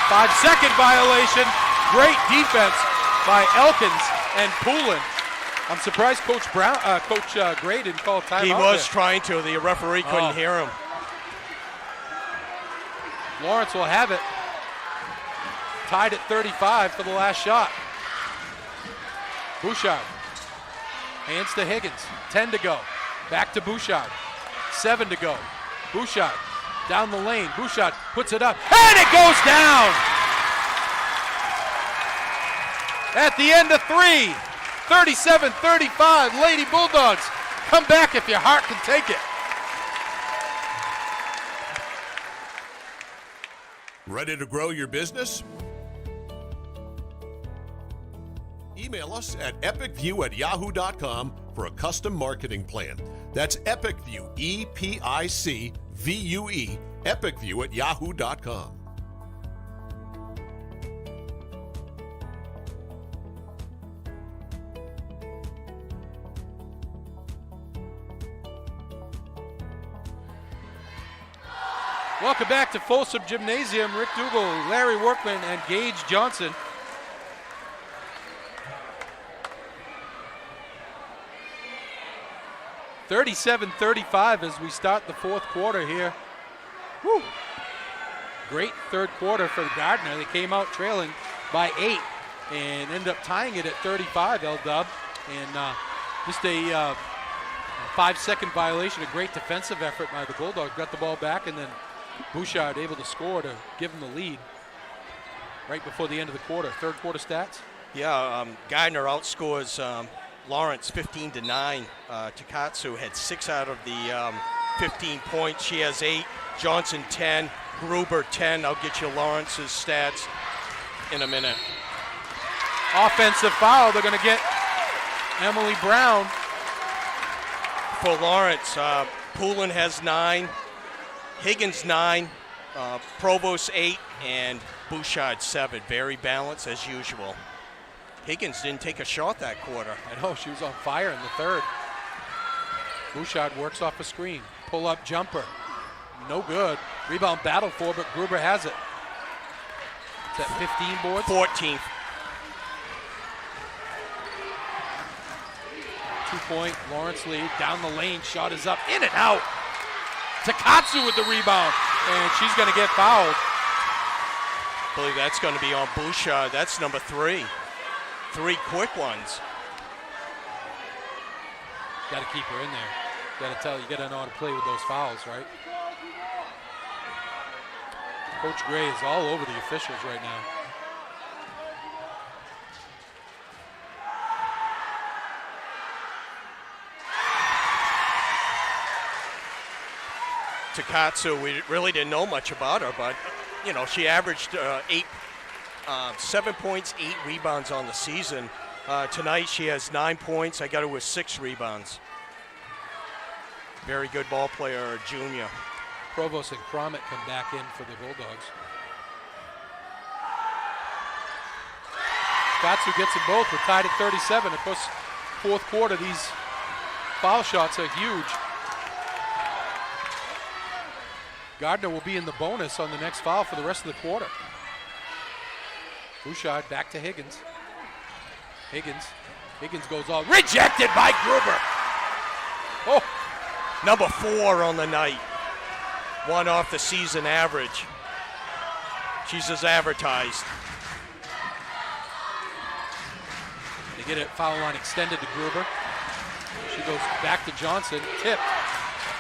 Five-second violation. Great defense by Elkins and Poulin. I'm surprised Coach Gray didn't call timeout. He was trying to. The referee couldn't hear him. Lawrence will have it. Tied at 35 for the last shot. Bouchard. Hands to Higgins. 10 to go. Back to Bouchard. 7 to go. Bouchard down the lane. Bouchard puts it up. And it goes down! At the end of 3. 37-35. Lady Bulldogs. Come back if your heart can take it. Ready to grow your business? Email us at epicview@yahoo.com for a custom marketing plan. That's EpicView, EPICVUE, epicview@yahoo.com. Welcome back to Folsom Gymnasium. Rick Dougal, Larry Workman, and Gage Johnson. (37-35) as we start the fourth quarter here. Woo. Great third quarter for Gardiner. They came out trailing by 8 and ended up tying it at 35, L-Dub. And just a 5-second violation, a great defensive effort by the Bulldogs. Got the ball back, and then Bouchard able to score to give them the lead right before the end of the quarter. Third quarter stats? Yeah, Gardiner outscores Lawrence 15-9. Takatsu had 6 out of the 15 points. She has 8. Johnson 10. Gruber 10. I'll get you Lawrence's stats in a minute. Offensive foul. They're going to get Emily Brown. For Lawrence, Poulin has 9. Higgins 9. Provost 8. And Bouchard 7. Very balanced as usual. Higgins didn't take a shot that quarter. I know, she was on fire in the third. Bouchard works off a screen. Pull-up jumper. No good. Rebound battle for, but Gruber has it. It's at 15 boards? 14. 2-point Lawrence lead. Down the lane. Shot is up. In and out. Takatsu with the rebound. And she's going to get fouled. I believe that's going to be on Bouchard. That's number 3. 3 quick ones. Got to keep her in there. Got to tell you got to know how to play with those fouls, right? Coach Gray is all over the officials right now. Takatsu, we really didn't know much about her, but you know she averaged 7 points, 8 rebounds on the season. Tonight she has 9 points. I got her with 6 rebounds. Very good ball player, junior. Provost and Cromit come back in for the Bulldogs. Takatsu gets them both. We're tied at 37. Of course, fourth quarter, these foul shots are huge. Gardiner will be in the bonus on the next foul for the rest of the quarter. Bouchard back to Higgins. Higgins goes all rejected by Gruber. Oh, number 4 on the night. 1 off the season average. She's as advertised. They get it, foul line extended to Gruber. She goes back to Johnson, tipped,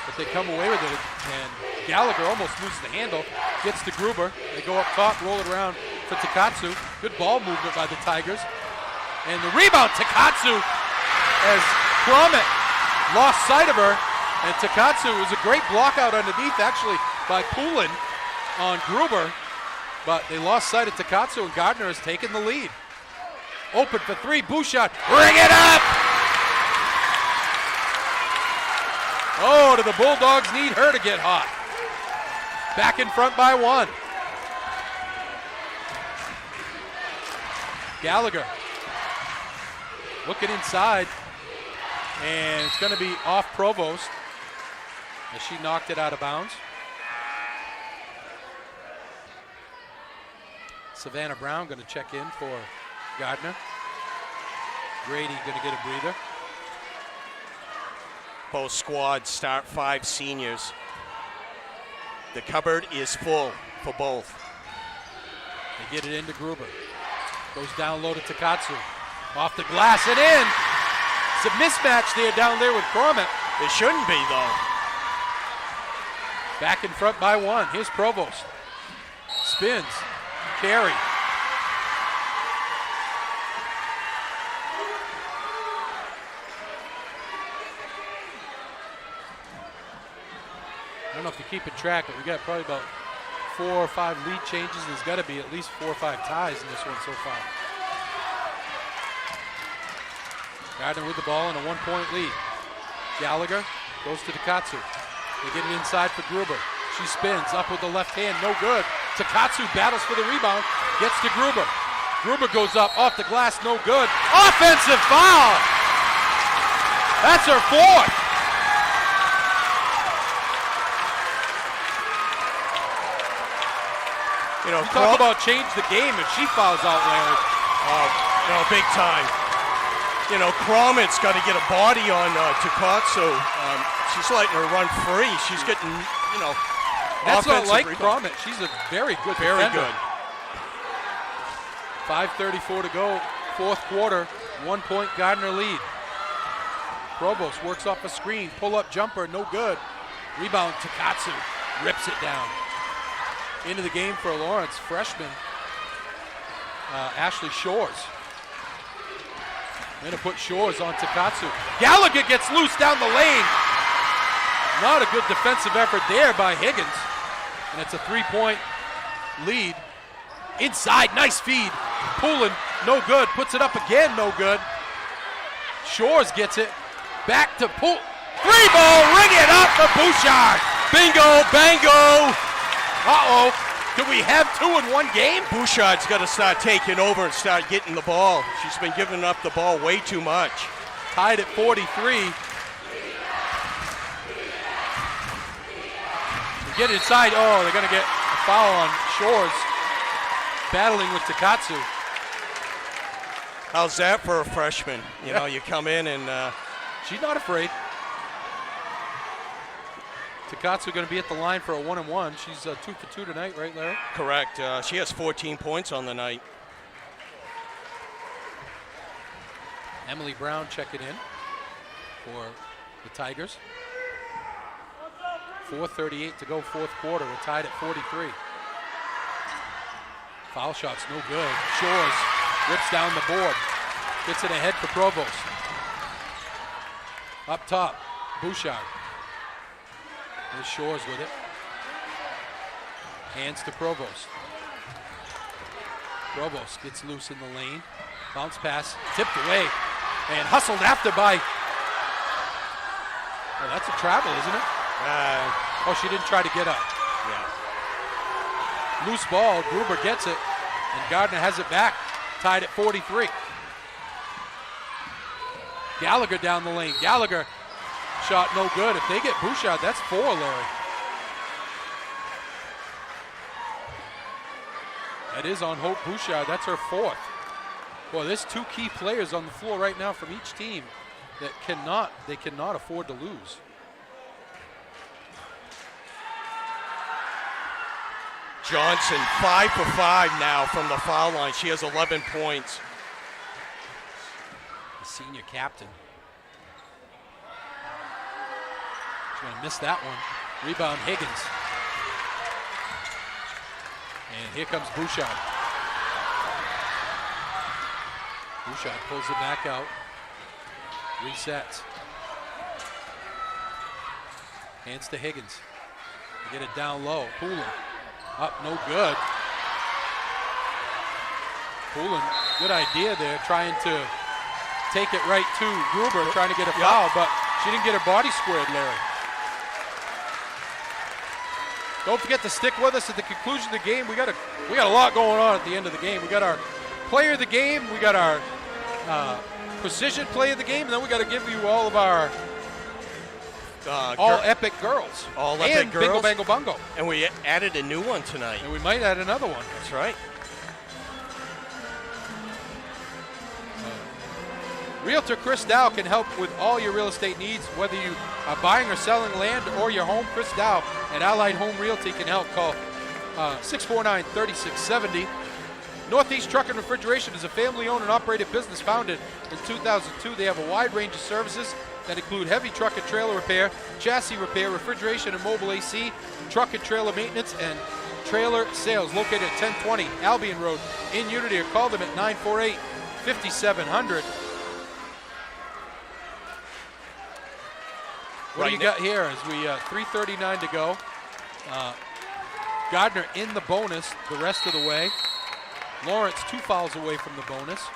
but they come away with it, and Gallagher almost loses the handle, gets to Gruber. They go up top, roll it around for Takatsu. Good ball movement by the Tigers. And the rebound, Takatsu, as Cromit lost sight of her. And Takatsu was a great block out underneath, actually, by Poulin on Gruber. But they lost sight of Takatsu, and Gardiner has taken the lead. Open for 3, Bouchard, bring it up! Oh, do the Bulldogs need her to get hot? Back in front by 1. Gallagher looking inside, and it's going to be off Provost as she knocked it out of bounds. Savannah Brown going to check in for Gardiner. Grady going to get a breather. Both squads start 5 seniors. The cupboard is full for both. They get it into Gruber. Goes down low to Takatsu. Off the glass and in. It's a mismatch there down there with Cromit. It shouldn't be, though. Back in front by 1. Here's Provost. Spins. Carey. I don't know if you're keeping track, but we got probably about 4 or 5 lead changes. There's got to be at least 4 or 5 ties in this one so far. Gardner with the ball and a 1-point lead. Gallagher goes to Takatsu. They get it inside for Gruber. She spins up with the left hand, no good. Takatsu battles for the rebound, gets to Gruber. Gruber goes up off the glass, no good. Offensive foul! That's her 4th. talk about change the game if she fouls out, Larry. Big time. Cromit's got to get a body on Takatsu. She's letting her run free. She's getting, That's not like rebound. Cromit. She's a very good Very defender. good. 5:34 to go, fourth quarter, 1 point Gardiner lead. Provost works off a screen, pull-up jumper, no good. Rebound, Takatsu rips it down. Into the game for Lawrence, freshman Ashley Shores. Going to put Shores on Takatsu. Gallagher gets loose down the lane. Not a good defensive effort there by Higgins. And it's a 3-point lead. Inside, nice feed. Poulin, no good. Puts it up again, no good. Shores gets it. Back to Poulin. Three ball, ring it up for Bouchard. Bingo, bango. Uh-oh. Do we have 2 in one game? Bouchard's got to start taking over and start getting the ball. She's been giving up the ball way too much. Tied at 43. Get inside. Oh, they're going to get a foul on Shores. Battling with Takatsu. How's that for a freshman? You come in and... she's not afraid. Takatsu going to be at the line for a 1-and-1. She's 2 for 2 tonight, right, Larry? Correct. She has 14 points on the night. Emily Brown checking in for the Tigers. 4:38 to go, fourth quarter. We're tied at 43. Foul shot's no good. Shores rips down the board. Gets it ahead for Provost. Up top, Bouchard. There's Shores with it. Hands to Provost. Provost gets loose in the lane. Bounce pass, tipped away, and hustled after by... Oh, that's a travel, isn't it? Oh, she didn't try to get up. Yeah. Loose ball, Gruber gets it, and Gardiner has it back, tied at 43. Gallagher down the lane. Gallagher shot no good. If they get Bouchard, that's 4, Larry. That is on Hope Bouchard. That's her 4th. Boy, there's 2 key players on the floor right now from each team that cannot afford to lose. Johnson, 5 for 5 now from the foul line. She has 11 points. The senior captain. She's going to miss that one. Rebound, Higgins. And here comes Bouchard. Bouchard pulls it back out. Resets. Hands to Higgins. They get it down low. Poulin. Up, no good. Poulin, good idea there, trying to take it right to Gruber, trying to get a foul, but she didn't get her body squared, Larry. Don't forget to stick with us at the conclusion of the game. We got a lot going on at the end of the game. We got our player of the game, we got our precision play of the game, and then we got to give you all of our all epic girls. All epic girls. Bingo Bango Bungo. And we added a new one tonight. And we might add another one. That's right. Realtor Chris Dow can help with all your real estate needs, whether you are buying or selling land or your home. Chris Dow at Allied Home Realty can help. Call 649-3670. Northeast Truck and Refrigeration is a family-owned and operated business founded in 2002. They have a wide range of services that include heavy truck and trailer repair, chassis repair, refrigeration and mobile AC, truck and trailer maintenance, and trailer sales. Located at 1020 Albion Road in Unity, or call them at 948-5700. What do you got here as we 3:39 to go? Gardiner in the bonus the rest of the way. Lawrence 2 fouls away from the bonus.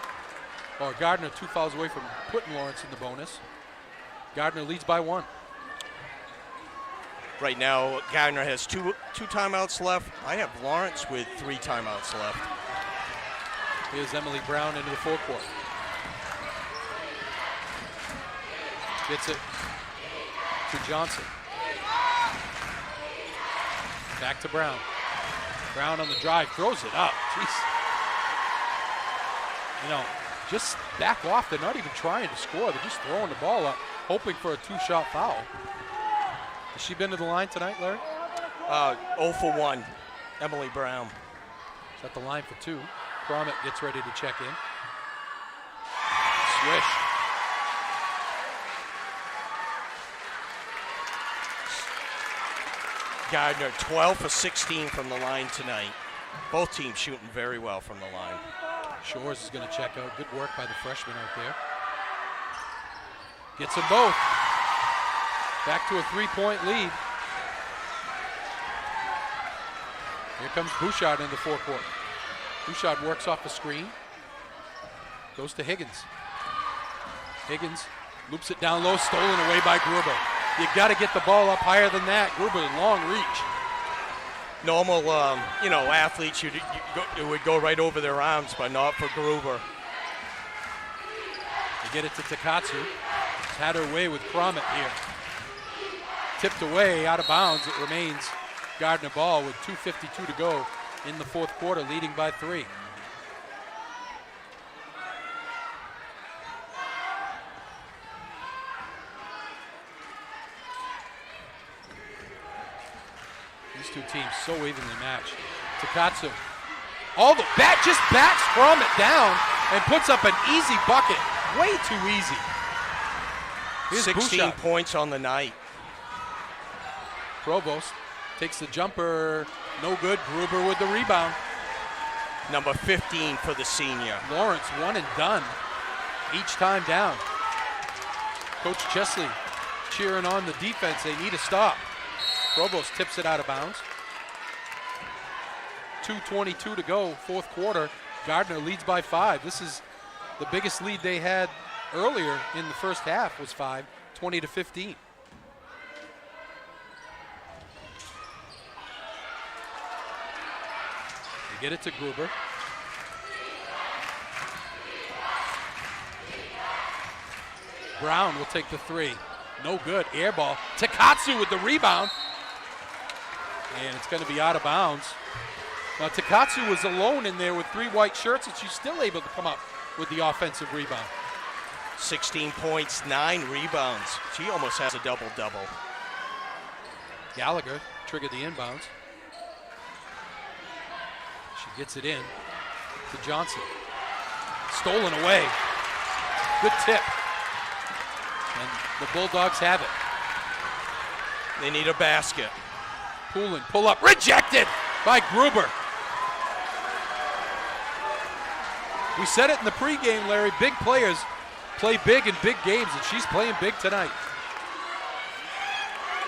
Or Gardiner 2 fouls away from putting Lawrence in the bonus. Gardiner leads by 1. Right now, Gardiner has two timeouts left. I have Lawrence with 3 timeouts left. Here's Emily Brown into the forecourt. Gets it to Johnson. Back to Brown. Brown on the drive, throws it up. Jeez. You know, just back off. They're not even trying to score. They're just throwing the ball up, hoping for a 2-shot foul. Has she been to the line tonight, Larry? 0 for 1, Emily Brown. Is at the line for 2. Cromit gets ready to check in. Swish. Gardiner 12 for 16 from the line tonight. Both teams shooting very well from the line. Shores is going to check out. Good work by the freshman out there. Gets them both. Back to a 3-point lead. Here comes Bouchard in the forecourt. Bouchard works off the screen. Goes to Higgins. Higgins loops it down low, stolen away by Gruber. You got to get the ball up higher than that. Gruber, long reach. Normal, athletes, it would go right over their arms, but not for Gruber. They get it to Takatsu. She's had her way with Cromit here. Tipped away, out of bounds. It remains Gardiner ball with 2:52 to go in the fourth quarter, leading by 3. These two teams so evenly matched. Takatsu, just backs Cromit down and puts up an easy bucket. Way too easy. Here's 16 Bouchard. points on the night. Provost takes the jumper, no good. Gruber with the rebound. Number 15 for the senior. Lawrence, one and done. Each time down. Coach Chesley cheering on the defense. They need a stop. Provost tips it out of bounds. 2:22 to go, fourth quarter. Gardiner leads by 5. This is the biggest lead they had earlier in the first half was 5, 20-15. They get it to Gruber. Brown will take the 3. No good, air ball. Takatsu with the rebound. And it's going to be out of bounds. Now Takatsu was alone in there with 3 white shirts, and she's still able to come up with the offensive rebound. 16 points, 9 rebounds. She almost has a double-double. Gallagher triggered the inbounds. She gets it in to Johnson. Stolen away. Good tip. And the Bulldogs have it. They need a basket. Poulin, pull up, rejected by Gruber. We said it in the pregame, Larry. Big players play big in big games, and she's playing big tonight.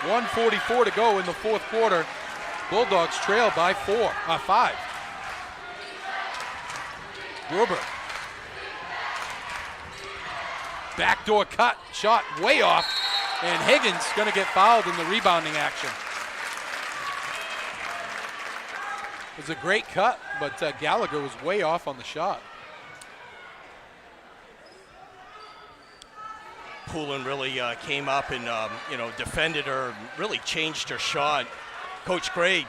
1:44 to go in the fourth quarter. Bulldogs trail by 5. Gruber. Backdoor cut, shot way off, and Higgins going to get fouled in the rebounding action. It was a great cut, but Gallagher was way off on the shot. Poulin really came up and defended her, really changed her shot. Coach Gray,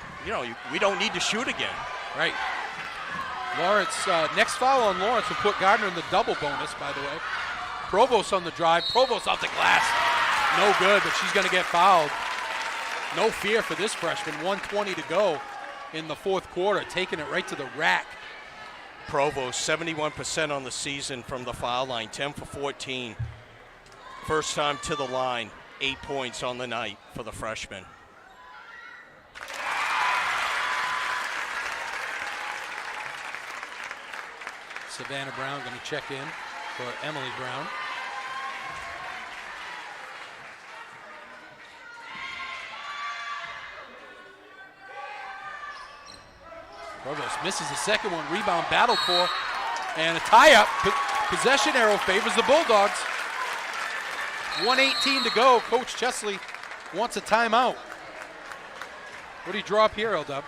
we don't need to shoot again. Right. Lawrence, next foul on Lawrence will put Gardiner in the double bonus, by the way. Provost on the drive. Provost off the glass. No good, but she's going to get fouled. No fear for this freshman. 1:20 to go in the fourth quarter, taking it right to the rack. Provost, 71% on the season from the foul line, 10 for 14. First time to the line, 8 points on the night for the freshman. Savannah Brown going to check in for Emily Brown. Provost misses the second one, rebound battled for, and a tie-up. Possession arrow favors the Bulldogs. 1:18 to go. Coach Chesley wants a timeout. What do you draw up here, L-Dub?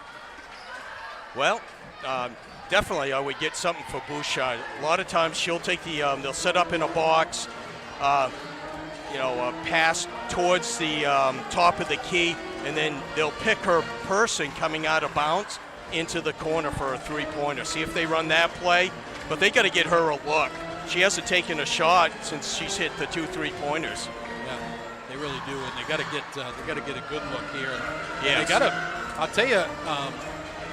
Well, definitely I would get something for Bouchard. A lot of times she'll take they'll set up in a box, pass towards the top of the key, and then they'll pick her person coming out of bounds. into the corner for a three-pointer. See if they run that play, but they got to get her a look. She hasn't taken a shot since she's hit the 2 3-pointers. Yeah, they really do, and they got to get a good look here. Yeah, they got to. I'll tell you,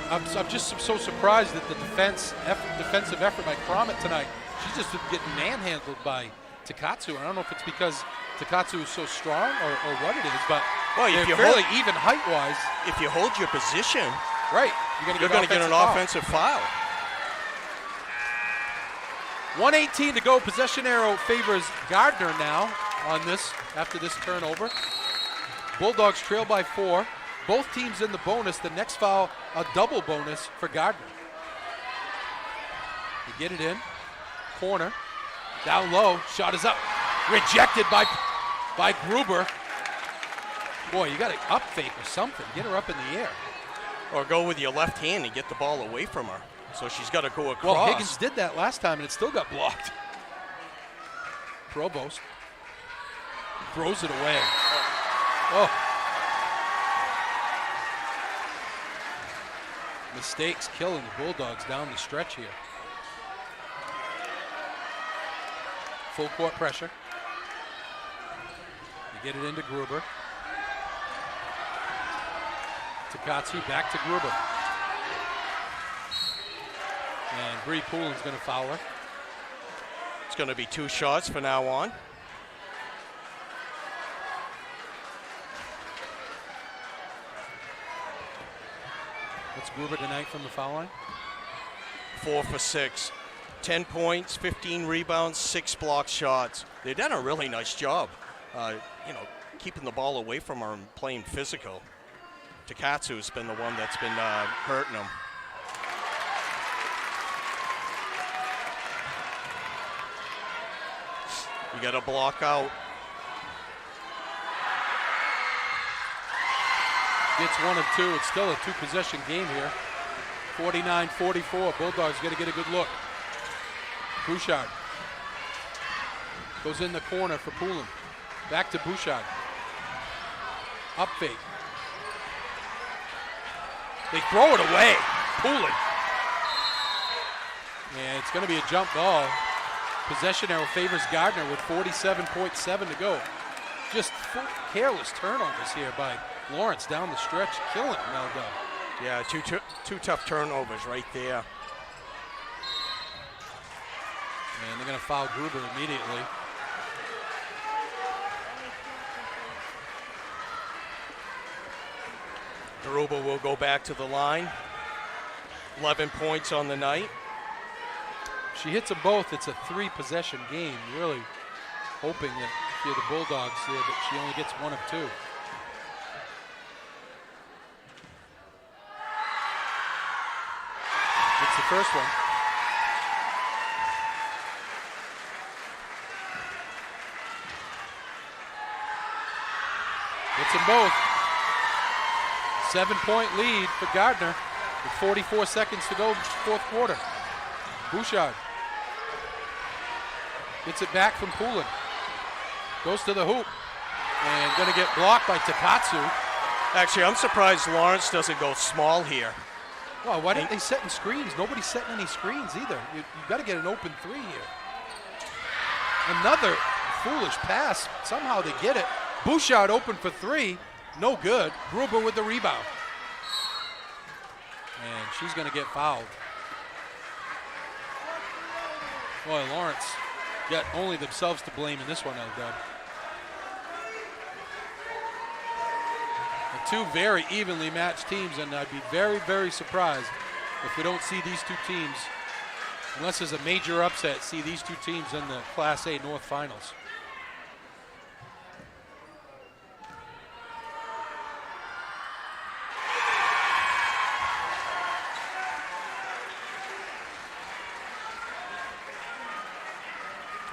I'm just so surprised at the defensive effort by Crommett tonight. She's just been getting manhandled by Takatsu. I don't know if it's because Takatsu is so strong or what it is, but if they're fairly even height-wise. If you hold your position, right, you're going to get an offensive foul. 1:18 to go. Possession arrow favors Gardiner now on this after this turnover. Bulldogs trail by 4. Both teams in the bonus. The next foul, a double bonus for Gardiner. They get it in. Corner. Down low. Shot is up. Rejected by Gruber. Boy, you got to up fake or something. Get her up in the air. Or go with your left hand and get the ball away from her. So she's got to go across. Well, Higgins did that last time, and it still got blocked. Provost throws it away. Oh. Mistakes killing the Bulldogs down the stretch here. Full court pressure. They get it into Gruber. Takatsu back to Gruber. And Bree Poulin's going to foul her. It's going to be 2 shots from now on. What's Gruber tonight from the foul line? 4 for 6. 10 points, 15 rebounds, 6 block shots. They've done a really nice job, keeping the ball away from her and playing physical. Takatsu's been the one that's been hurting them. You got to block out. Gets 1 of 2. It's still a 2-possession game here. 49-44. Bulldogs got to get a good look. Bouchard goes in the corner for Poulin. Back to Bouchard. Up fake. They throw it away. Poulin. And it's going to be a jump ball. Possession arrow favors Gardiner with 47.7 to go. Just careless turnovers here by Lawrence down the stretch, killing it, well done. Yeah, two tough turnovers right there. And they're going to foul Gruber immediately. Gruber will go back to the line. 11 points on the night. She hits them both. It's a 3-possession game. Really hoping that if you're the Bulldogs there, that she only gets 1 of 2. It's the first one. Hits them both. 7-point lead for Gardiner with 44 seconds to go, 4th quarter. Bouchard gets it back from Poulin. Goes to the hoop and going to get blocked by Takatsu. Actually, I'm surprised Lawrence doesn't go small here. Well, why didn't they set in screens? Nobody's setting any screens either. You got to get an open 3 here. Another foolish pass. Somehow they get it. Bouchard open for 3. No good. Gruber with the rebound. And she's going to get fouled. Boy, Lawrence got only themselves to blame in this one, Eldad. Two very evenly matched teams, and I'd be very, very surprised if we don't see these two teams, unless there's a major upset, see these two teams in the Class A North Finals.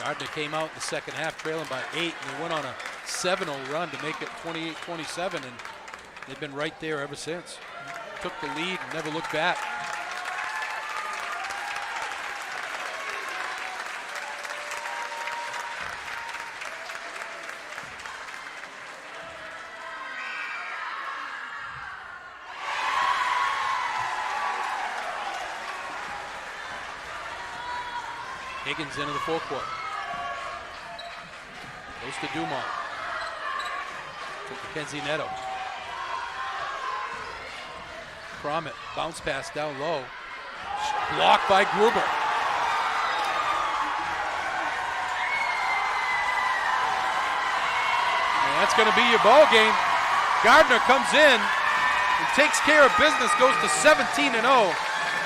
Gardiner came out in the second half trailing by 8, and they went on a 7-0 run to make it 28-27, and they've been right there ever since. Took the lead and never looked back. Higgins into the forecourt. Goes to Dumont. To Mackenzie Neto. Cromit, bounce pass down low. Blocked by Gruber. And that's going to be your ball game. Gardiner comes in and takes care of business, goes to 17-0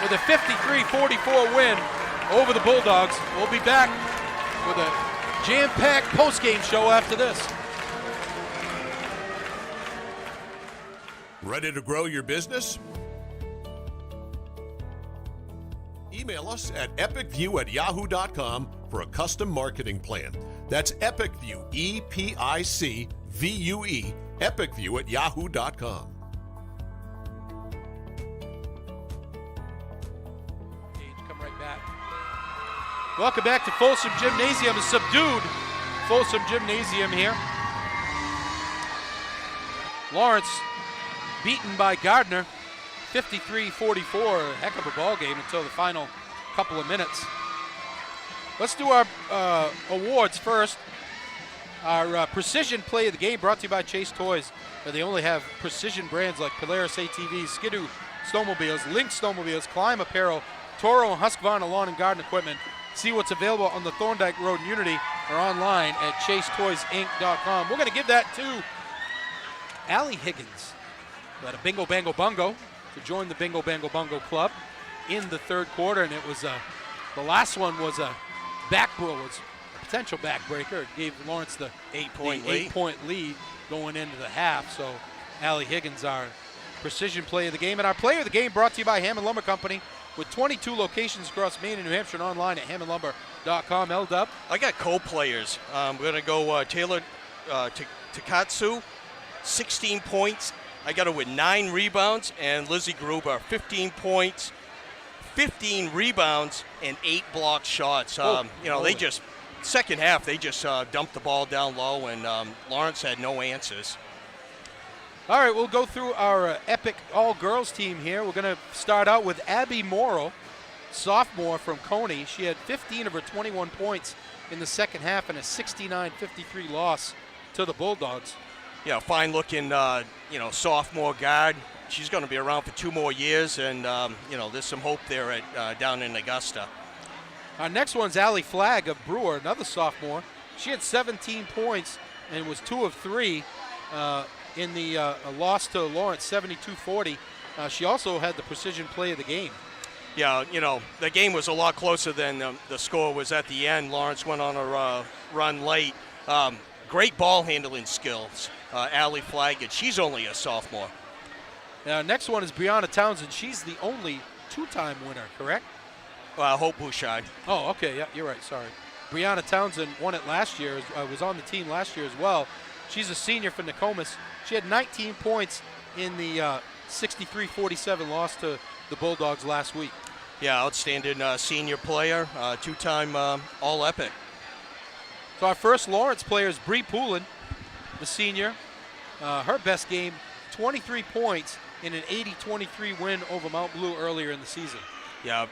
with a 53-44 win over the Bulldogs. We'll be back with a jam-packed post-game show after this. Ready to grow your business? Email us at epicview@yahoo.com for a custom marketing plan. That's EpicView, EPICVUE, epicview@yahoo.com. Come right back. Welcome back to Folsom Gymnasium, a subdued Folsom Gymnasium here. Lawrence beaten by Gardiner, 53-44, a heck of a ball game until the final couple of minutes. Let's do our awards first. Our precision play of the game brought to you by Chase Toys. They only have precision brands like Polaris ATVs, Skidoo snowmobiles, Link snowmobiles, Climb apparel, Toro and Husqvarna lawn and garden equipment. See what's available on the Thorndike Road in Unity or online at chasetoysinc.com. We're going to give that to Allie Higgins, who had a bingo bango bungo to join the bingo bango bungo club in the third quarter, and it was the last one was a potential backbreaker. It gave Lawrence the 8-point lead going into the half. So Allie Higgins, our precision play of the game, and our player of the game brought to you by Hammond Lumber Company with 22 locations across Maine and New Hampshire and online at hammondlumber.com. L-Dub. I got co-players. We're going to go Taylor Takatsu, 16 points. I got her with 9 rebounds, and Lizzie Gruber, 15 points, 15 rebounds, and 8 blocked shots. They just, second half, they just dumped the ball down low, and Lawrence had no answers. All right, we'll go through our epic all-girls team here. We're going to start out with Abby Morrill, sophomore from Coney. She had 15 of her 21 points in the second half and a 69-53 loss to the Bulldogs. Yeah, fine-looking, sophomore guard. She's going to be around for 2 more years, and, there's some hope there at down in Augusta. Our next one's Allie Flagg of Brewer, another sophomore. She had 17 points and was 2 of 3 in the loss to Lawrence, 72-40. She also had the precision play of the game. Yeah, the game was a lot closer than the score was at the end. Lawrence went on a run late. Great ball handling skills, Allie Flagg, and she's only a sophomore. Now, next one is Brianna Townsend. She's the only 2-time winner, correct? Hope Bouchard. Oh, okay, yeah, you're right, sorry. Brianna Townsend won it last year, was on the team last year as well. She's a senior for Nokomis. She had 19 points in the 63-47 loss to the Bulldogs last week. Yeah, outstanding senior player, 2-time All-Epic. So our first Lawrence player is Bree Poulin, the senior. Her best game, 23 points in an 80-23 win over Mount Blue earlier in the season. Yeah,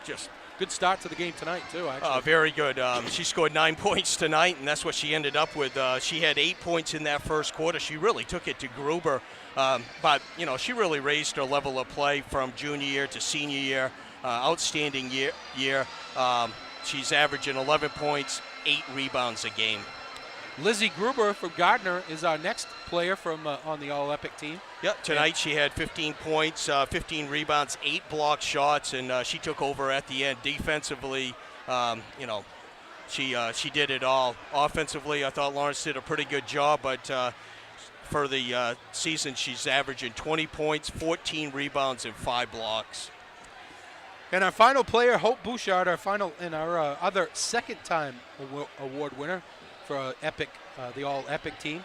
just good start to the game tonight, too, actually. Very good. She scored 9 points tonight, and that's what she ended up with. She had 8 points in that first quarter. She really took it to Gruber. But she really raised her level of play from junior year to senior year. Outstanding year. She's averaging 11 points, 8 rebounds a game. Lizzie Gruber from Gardiner is our next player from on the All-Epic team. Yep, tonight she had 15 points, 15 rebounds, 8 blocked shots, and she took over at the end. Defensively, she did it all. Offensively, I thought Lawrence did a pretty good job, but for the season, she's averaging 20 points, 14 rebounds, and 5 blocks. And our final player, Hope Bouchard, our other second-time award winner for Epic, the All-Epic team.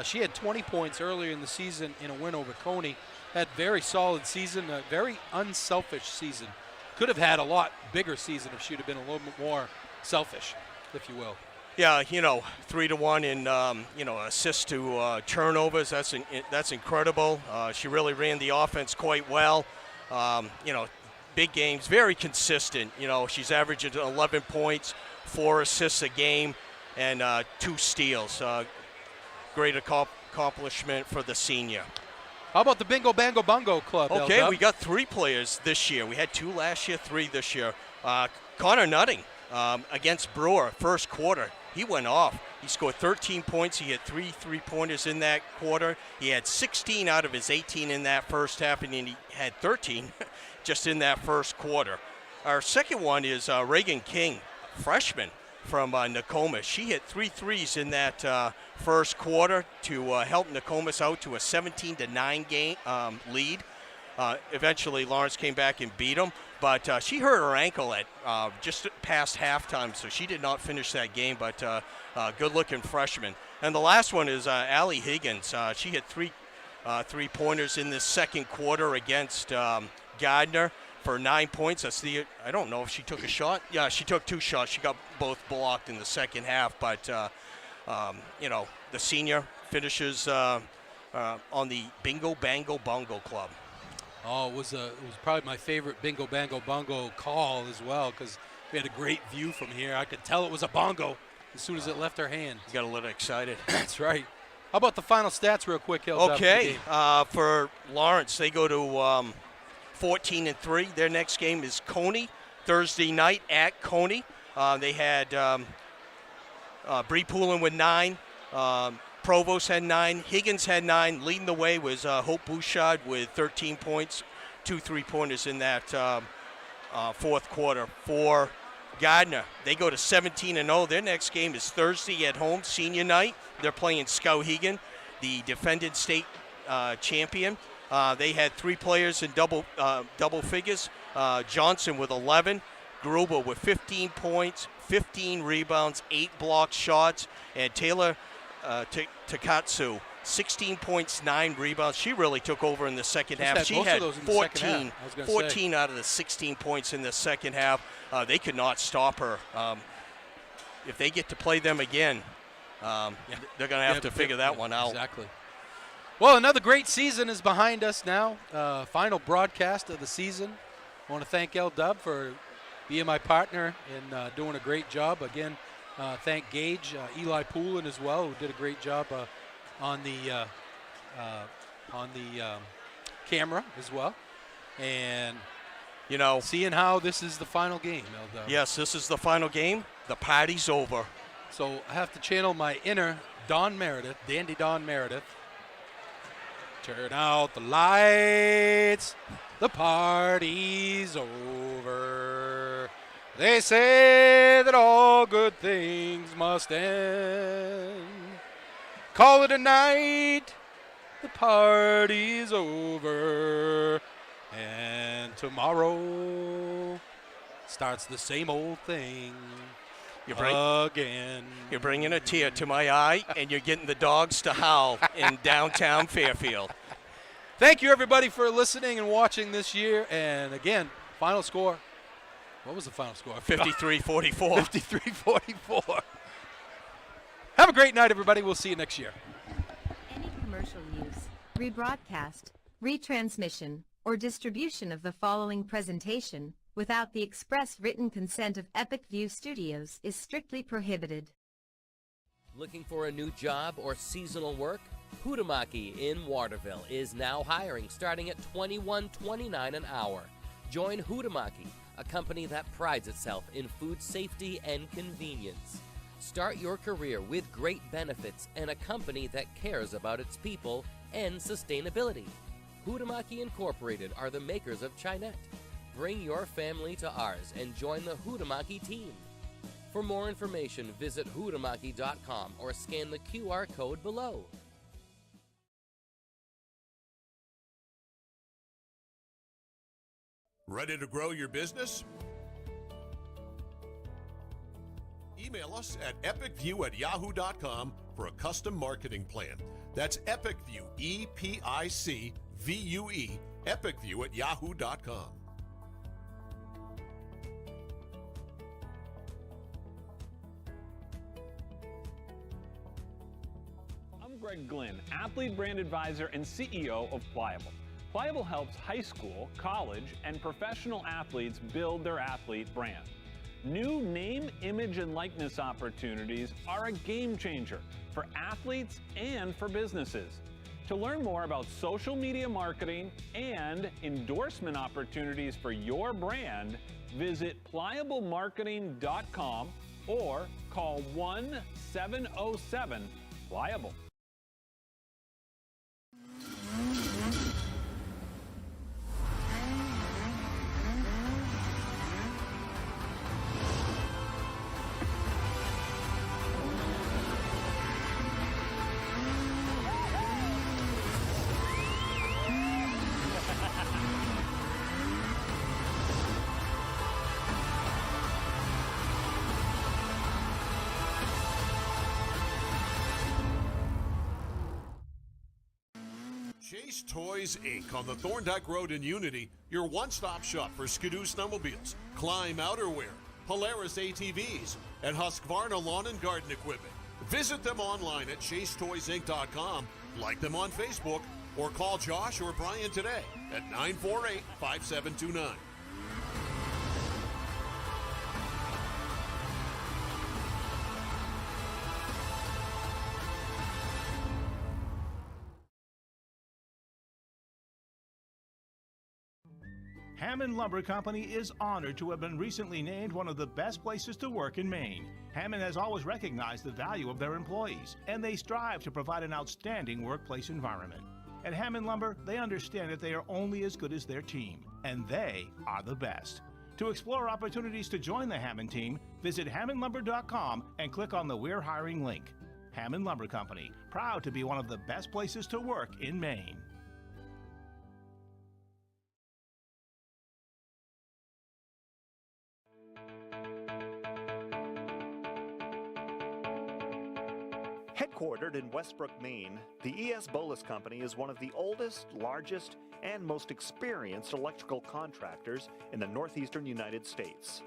She had 20 points earlier in the season in a win over Coney. Had very solid season, a very unselfish season. Could have had a lot bigger season if she'd have been a little bit more selfish, if you will. Yeah, 3-1 in assists to turnovers. That's incredible. She really ran the offense quite well. big games, very consistent. You know, she's averaging 11 points, 4 assists a game, and 2 steals. Great accomplishment for the senior. How about the Bingo Bango Bungo Club? Okay, L-Dub? we got 3 players this year. We had 2 last year, 3 this year. Connor Nutting against Brewer, first quarter. He went off. He scored 13 points. He had 3 3-pointers in that quarter. He had 16 out of his 18 in that first half, and then he had 13 just in that first quarter. Our second one is Reagan King, freshman from Nokomis. She hit 3 threes in that first quarter to help Nokomis out to a 17-9 game lead. Eventually, Lawrence came back and beat them, but she hurt her ankle at just past halftime, so she did not finish that game, but good-looking freshman. And the last one is Allie Higgins. She hit 3 3-pointers in this second quarter against Gardiner for 9 points. I don't know if she took a shot. Yeah, she took 2 shots. She got both blocked in the second half, but, you know, the senior finishes on the Bingo Bango Bungo Club. Oh, it was probably my favorite Bingo Bango Bungo call as well, because we had a great view from here. I could tell it was a bongo as soon as it left her hand. You got a little excited. That's right. How about the final stats real quick, Hill? Okay, for Lawrence, they go to 14-3. Their next game is Coney, Thursday night at Coney. They had Bree Poulin with 9. Provost had 9. Higgins had 9. Leading the way was Hope Bouchard with 13 points, 2 3-pointers in that fourth quarter. For Gardiner, they go to 17-0. Their next game is Thursday at home, senior night. They're playing Skowhegan, the defending state champion. They had 3 players in double figures. Johnson with 11, Gruber with 15 points, 15 rebounds, 8 blocked shots, and Taylor Takatsu, 16 points, 9 rebounds. She really took over in the second half. She had 14 out of the 16 points in the second half. They could not stop her. If they get to play them again, they're going to have to figure that one out. Exactly. Well, another great season is behind us now. Final broadcast of the season. I want to thank L-Dub for being my partner and doing a great job. Again, thank Gage, Eli Poulin as well, who did a great job on the camera as well. And, you know, seeing how this is the final game, L-Dub. Yes, this is the final game. The party's over. So I have to channel my inner Don Meredith, Dandy Don Meredith. Turn out the lights, the party's over. They say that all good things must end. Call it a night, the party's over. And tomorrow starts the same old thing again. You're bringing a tear to my eye, and you're getting the dogs to howl in downtown Fairfield. Thank you, everybody, for listening and watching this year. And, again, final score. What was the final score? 53-44. 53-44. Have a great night, everybody. We'll see you next year. Any commercial use, rebroadcast, retransmission, or distribution of the following presentation without the express written consent of Epic View Studios is strictly prohibited. Looking for a new job or seasonal work? Hutamaki in Waterville is now hiring, starting at $21.29 an hour. Join Hutamaki, a company that prides itself in food safety and convenience. Start your career with great benefits and a company that cares about its people and sustainability. Hutamaki Incorporated are the makers of Chinette. Bring your family to ours and join the Hutamaki team. For more information, visit hutamaki.com or scan the QR code below. Ready to grow your business? Email us at epicview@yahoo.com for a custom marketing plan. That's EpicView, EPICVUE, epicview@yahoo.com. I'm Greg Glynn, athlete brand advisor and CEO of Pliable. Pliable helps high school, college, and professional athletes build their athlete brand. New name, image, and likeness opportunities are a game changer for athletes and for businesses. To learn more about social media marketing and endorsement opportunities for your brand, visit pliablemarketing.com or call 1-707-PLIABLE. Chase Toys Inc. on the Thorndike Road in Unity, your one-stop shop for Skidoo snowmobiles, Climb outerwear, Polaris ATVs, and Husqvarna lawn and garden equipment. Visit them online at chasetoysinc.com, like them on Facebook, or call Josh or Brian today at 948-5729. Hammond Lumber Company is honored to have been recently named one of the best places to work in Maine. Hammond has always recognized the value of their employees, and they strive to provide an outstanding workplace environment. At Hammond Lumber, they understand that they are only as good as their team, and they are the best. To explore opportunities to join the Hammond team, visit hammondlumber.com and click on the We're Hiring link. Hammond Lumber Company, proud to be one of the best places to work in Maine. Headquartered in Westbrook, Maine, the E.S. Bolus Company is one of the oldest, largest, and most experienced electrical contractors in the northeastern United States.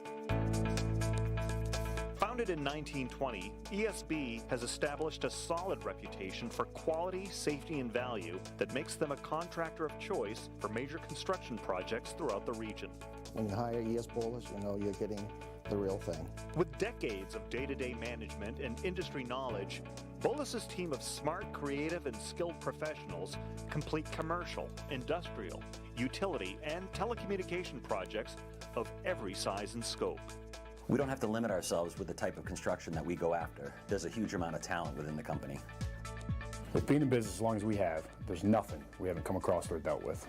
Founded in 1920, ESB has established a solid reputation for quality, safety, and value that makes them a contractor of choice for major construction projects throughout the region. When you hire E.S. Bolus, you know you're getting the real thing. With decades of day-to-day management and industry knowledge, Bolus's team of smart, creative, and skilled professionals complete commercial, industrial, utility, and telecommunication projects of every size and scope. We don't have to limit ourselves with the type of construction that we go after. There's a huge amount of talent within the company. With being in business as long as we have, there's nothing we haven't come across or dealt with.